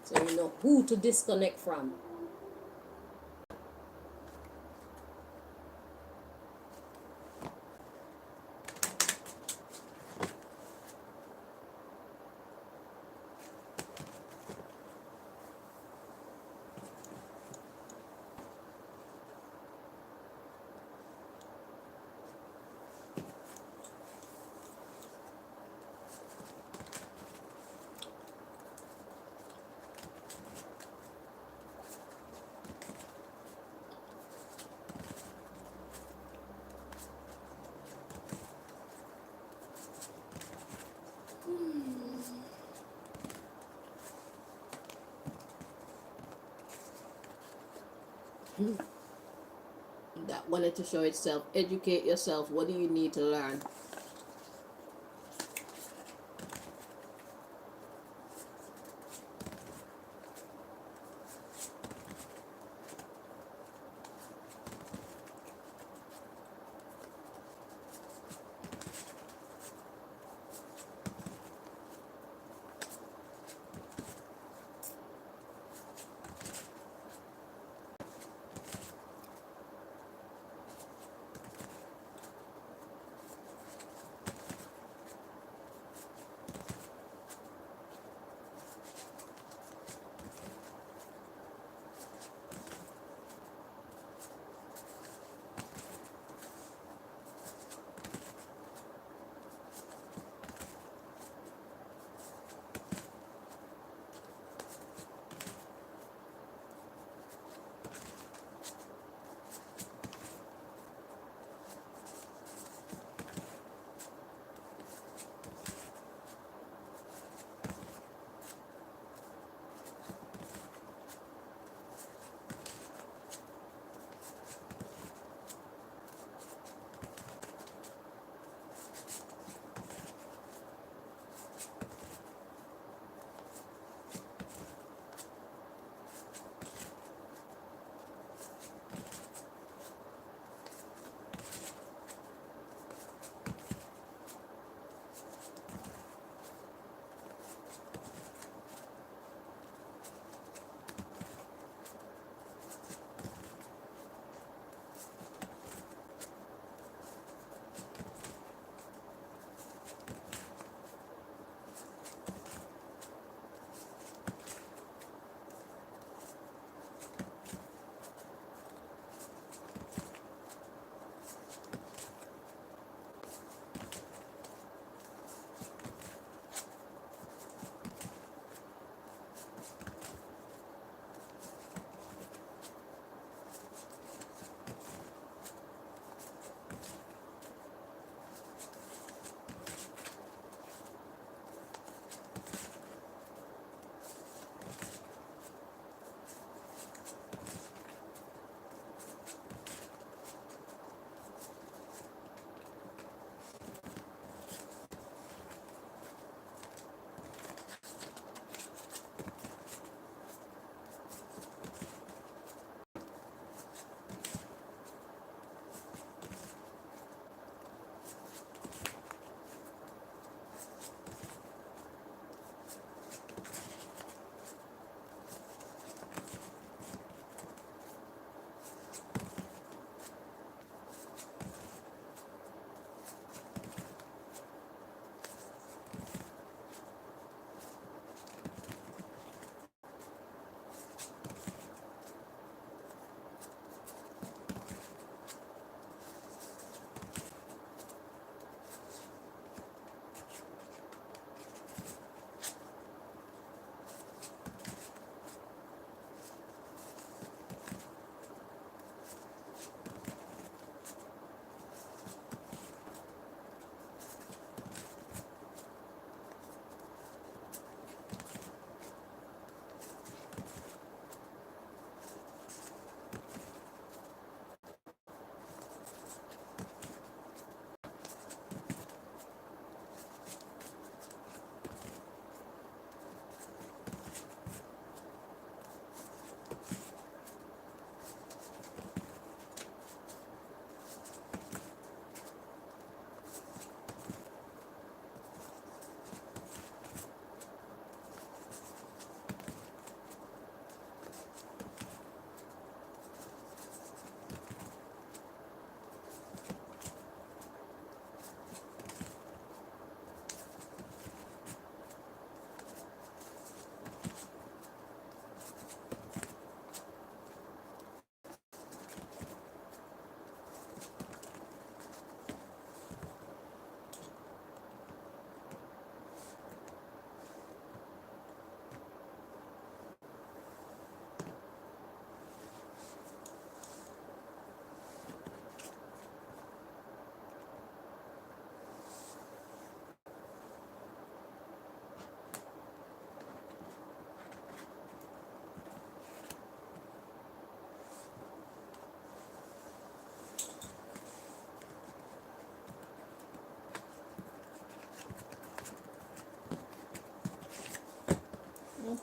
So you know who to disconnect from. That wanted to show itself. Educate yourself. What do you need to learn?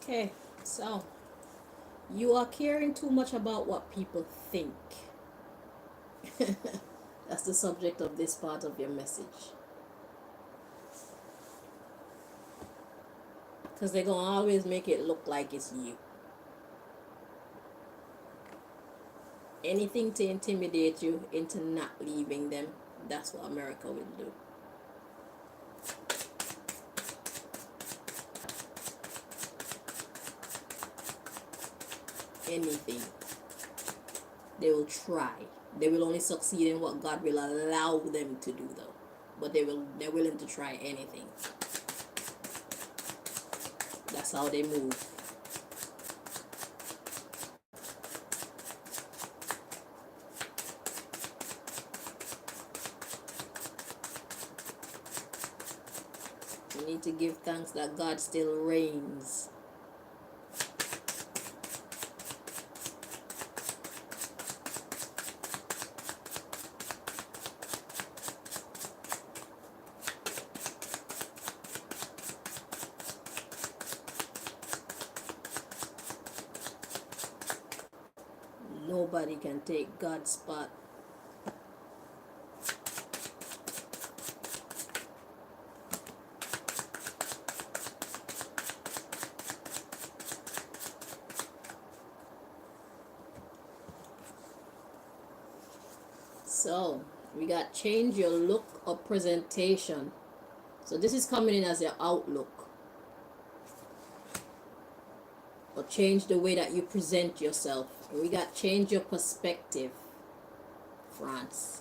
Okay, so you are caring too much about what people think. That's the subject of this part of your message. Because they're going to always make it look like it's you. Anything to intimidate you into not leaving them, that's what America will do. Anything. They will try. They will only succeed in what God will allow them to do, though. But they're willing to try anything. That's how they move. You need to give thanks that God still reigns. Nobody can take God's spot. So, we got change your look or presentation. So this is coming in as your outlook. Or change the way that you present yourself. We got change your perspective, France.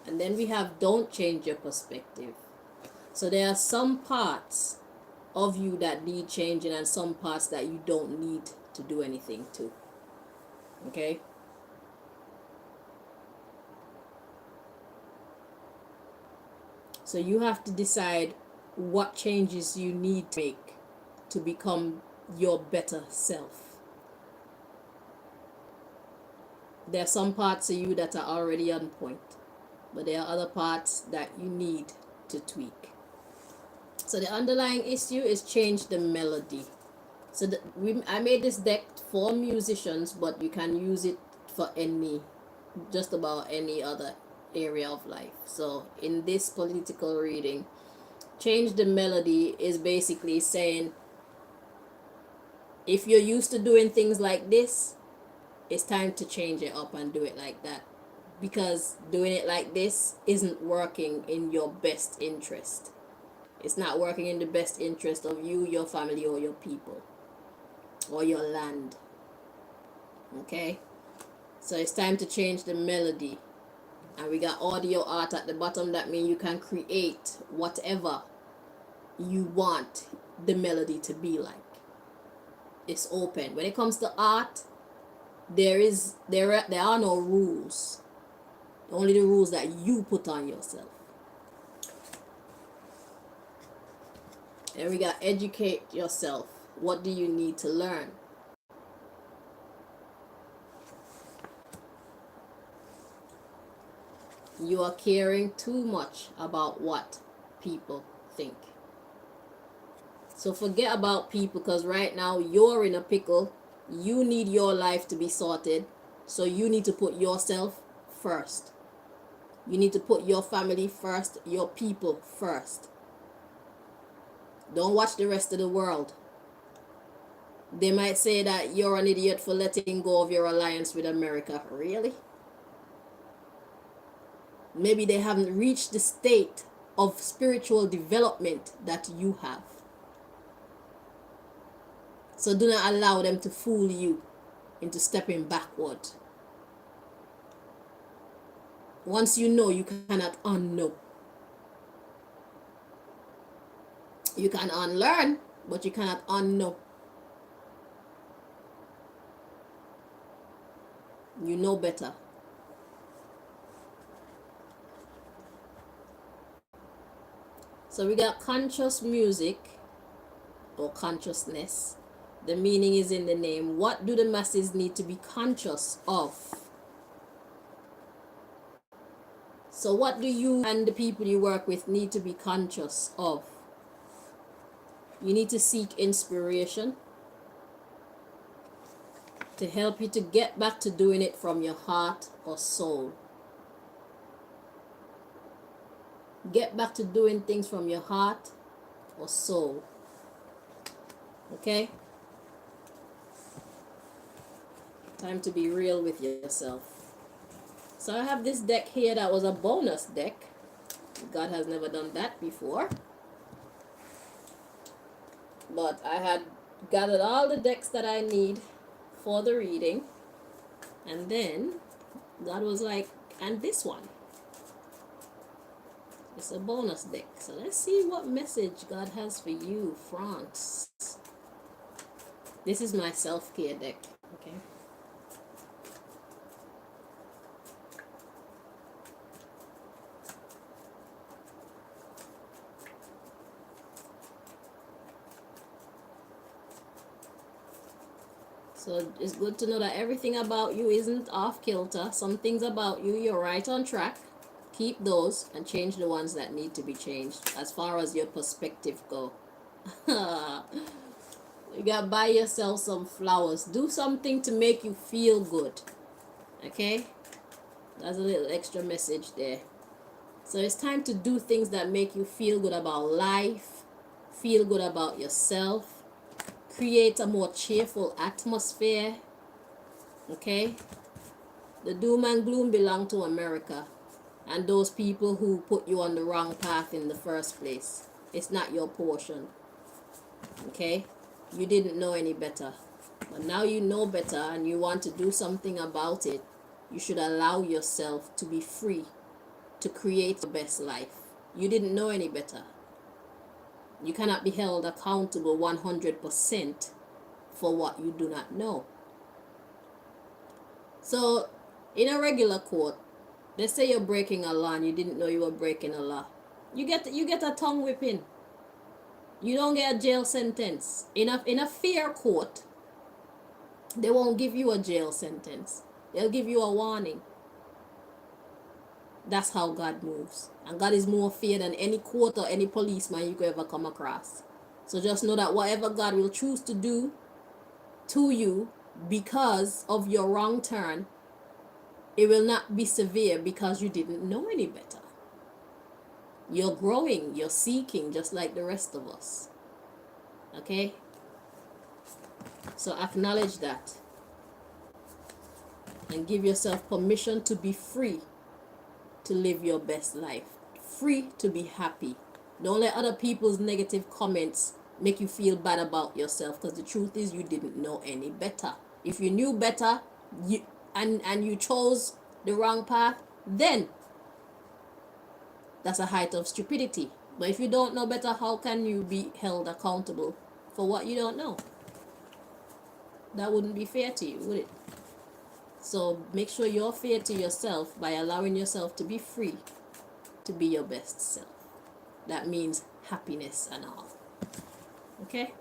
And then we have don't change your perspective. So there are some parts of you that need changing and some parts that you don't need to do anything to. Okay? So you have to decide what changes you need to make to become your better self. There are some parts of you that are already on point, but there are other parts that you need to tweak. So the underlying issue is change the melody. So I made this deck for musicians, but you can use it for just about any other area of life. So in this political reading, change the melody is basically saying, if you're used to doing things like this, it's time to change it up and do it like that. Because doing it like this isn't working in your best interest. It's not working in the best interest of you, your family, or your people, or your land. Okay? So it's time to change the melody. And we got audio art at the bottom. That means you can create whatever you want the melody to be like. It's open. When it comes to art, there are no rules. Only the rules that you put on yourself. And we got educate yourself. What do you need to learn? You are caring too much about what people think. So forget about people, because right now you're in a pickle. You need your life to be sorted. So you need to put yourself first. You need to put your family first, your people first. Don't watch the rest of the world. They might say that you're an idiot for letting go of your alliance with America. Really? Maybe they haven't reached the state of spiritual development that you have. So do not allow them to fool you into stepping backward. Once you know, you cannot unknow. You can unlearn, but you cannot unknow. You know better. So we got conscious music or consciousness. The meaning is in the name. What do the masses need to be conscious of? So what do you and the people you work with need to be conscious of? You need to seek inspiration to help you to get back to doing it from your heart or soul. Get back to doing things from your heart or soul. Okay? Time to be real with yourself. So I have this deck here that was a bonus deck. God has never done that before. But I had gathered all the decks that I need for the reading. And then God was like, and this one. It's a bonus deck. So let's see what message God has for you, France. This is my self-care deck. Okay. So it's good to know that everything about you isn't off kilter. Some things about you, you're right on track. Keep those and change the ones that need to be changed as far as your perspective go. You gotta buy yourself some flowers. Do something to make you feel good. Okay? That's a little extra message there. So it's time to do things that make you feel good about life, feel good about yourself, create a more cheerful atmosphere. Okay? The doom and gloom belong to America and those people who put you on the wrong path in the first place. It's not your portion. Okay? You didn't know any better. But now you know better and you want to do something about it. You should allow yourself to be free to create the best life. You didn't know any better. You cannot be held accountable 100% for what you do not know. So, in a regular court, let's say you're breaking a law and you didn't know you were breaking a law. You get a tongue whipping. You don't get a jail sentence. In a fair court, they won't give you a jail sentence. They'll give you a warning. That's how God moves. And God is more fair than any court or any policeman you could ever come across. So just know that whatever God will choose to do to you because of your wrong turn, it will not be severe because you didn't know any better. You're growing, you're seeking just like the rest of us. Okay? So acknowledge that. And give yourself permission to be free to live your best life. Free to be happy. Don't let other people's negative comments make you feel bad about yourself, because the truth is you didn't know any better. If you knew better and you chose the wrong path, then that's a height of stupidity. But if you don't know better, how can you be held accountable for what you don't know? That wouldn't be fair to you, would it? So make sure you're fair to yourself by allowing yourself to be free to be your best self. That means happiness and all. Okay?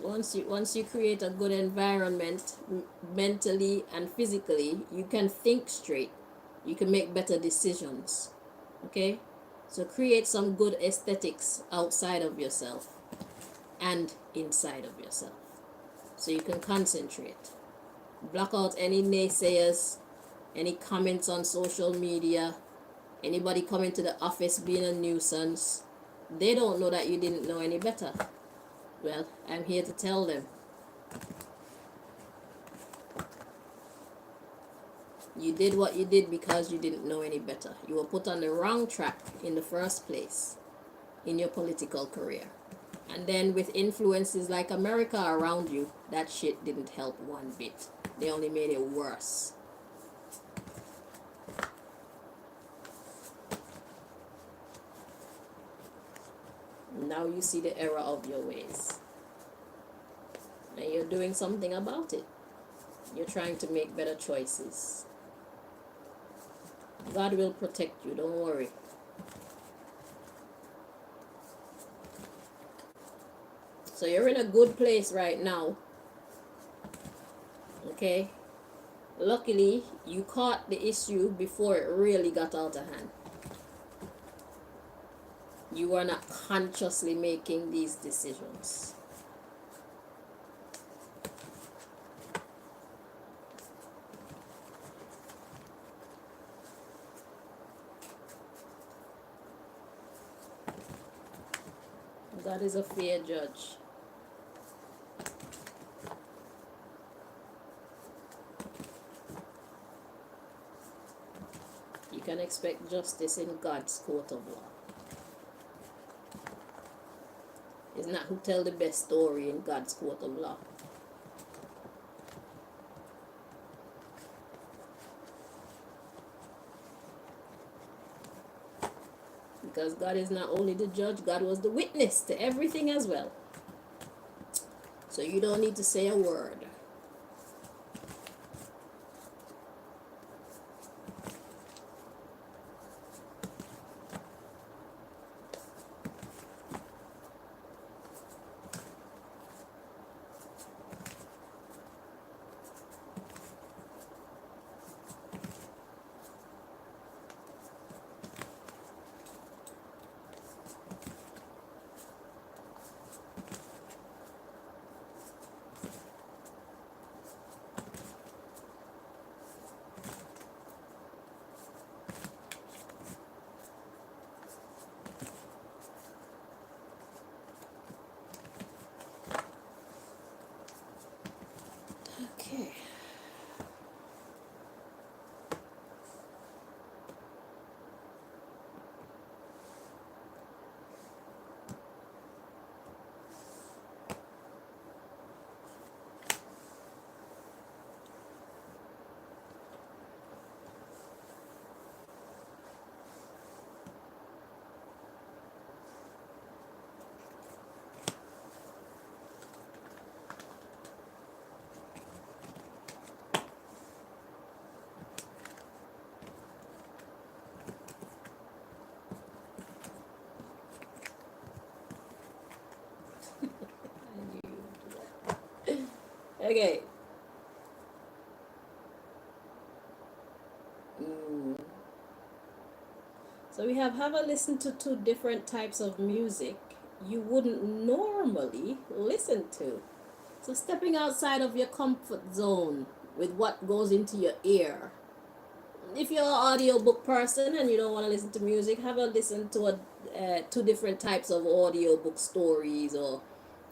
Once you create a good environment mentally and physically, you can think straight. You can make better decisions. Okay? So create some good aesthetics outside of yourself and inside of yourself, so you can concentrate. Block out any naysayers, any comments on social media, anybody coming to the office being a nuisance. They don't know that you didn't know any better. Well, I'm here to tell them. You did what you did because you didn't know any better. You were put on the wrong track in the first place in your political career. And then with influences like America around you, that shit didn't help one bit. They only made it worse. Now you see the error of your ways. And you're doing something about it. You're trying to make better choices. God will protect you, don't worry. So you're in a good place right now. Okay? Luckily, you caught the issue before it really got out of hand. You are not consciously making these decisions. God is a fair judge. You can expect justice in God's court of law. It's not who tell the best story in God's court of law. Because God is not only the judge, God was the witness to everything as well. So you don't need to say a word. Okay. Okay. So we have a listen to two different types of music you wouldn't normally listen to. So stepping outside of your comfort zone with what goes into your ear. If you're an audiobook person and you don't want to listen to music, have a listen to two different types of audiobook stories or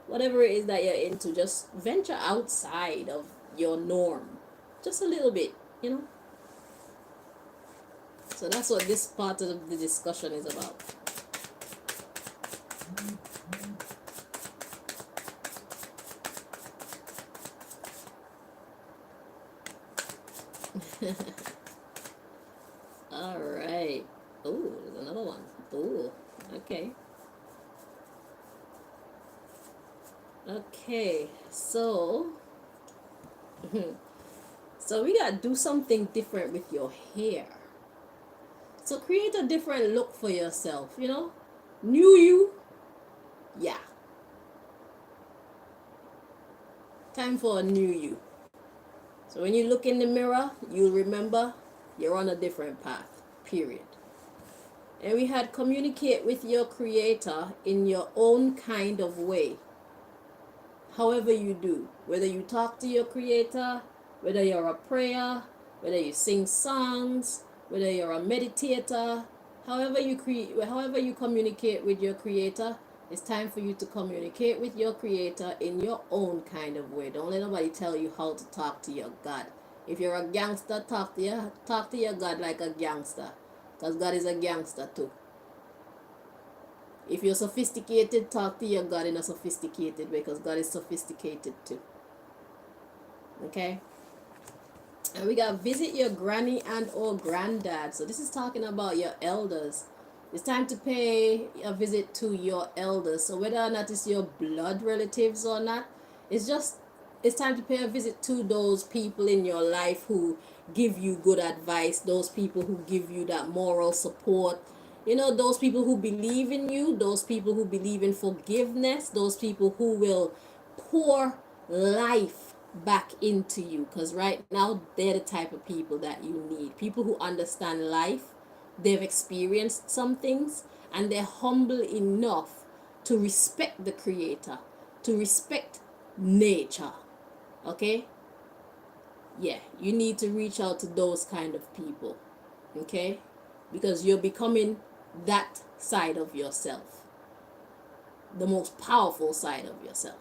whatever it is that you're into. Just venture outside of your norm. Just a little bit, you know. So that's what this part of the discussion is about. All right. Oh, there's another one. Oh, okay. Okay, so so we gotta do something different with your hair. So create a different look for yourself, you know? New you. Yeah. Time for a new you. So when you look in the mirror, you'll remember you're on a different path. Period. And we had communicate with your creator in your own kind of way. However you do. Whether you talk to your creator, whether you're a prayer, whether you sing songs, whether you're a meditator, however you communicate with your creator, it's time for you to communicate with your creator in your own kind of way. Don't let nobody tell you how to talk to your God. If you're a gangster, talk to your God like a gangster, because God is a gangster too. If you're sophisticated, talk to your God in a sophisticated way, because God is sophisticated too. Okay? And we got visit your granny and or granddad. So this is talking about your elders. It's time to pay a visit to your elders. So whether or not it's your blood relatives or not, it's time to pay a visit to those people in your life who give you good advice, those people who give you that moral support. You know, those people who believe in you, those people who believe in forgiveness, those people who will pour life back into you, because right now they're the type of people that you need. People who understand life, they've experienced some things, and they're humble enough to respect the creator, to respect nature. Okay? Yeah, you need to reach out to those kind of people. Okay? Because you're becoming that side of yourself, the most powerful side of yourself.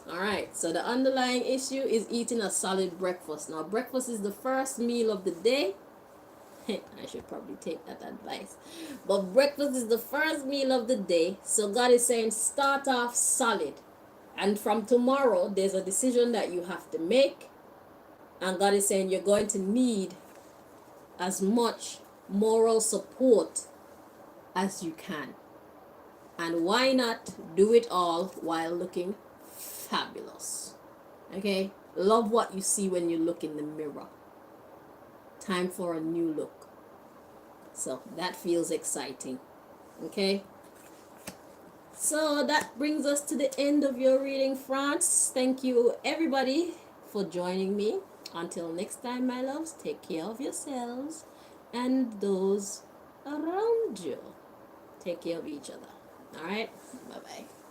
Alright, so the underlying issue is eating a solid breakfast. Now, breakfast is the first meal of the day. I should probably take that advice. But breakfast is the first meal of the day. So God is saying start off solid. And from tomorrow, there's a decision that you have to make. And God is saying you're going to need as much moral support as you can. And why not do it all while looking fabulous? Okay? Love what you see when you look in the mirror. Time for a new look. So that feels exciting. Okay? So that brings us to the end of your reading, France. Thank you, everybody, for joining me. Until next time, my loves, take care of yourselves and those around you. Take care of each other. All right? Bye-bye.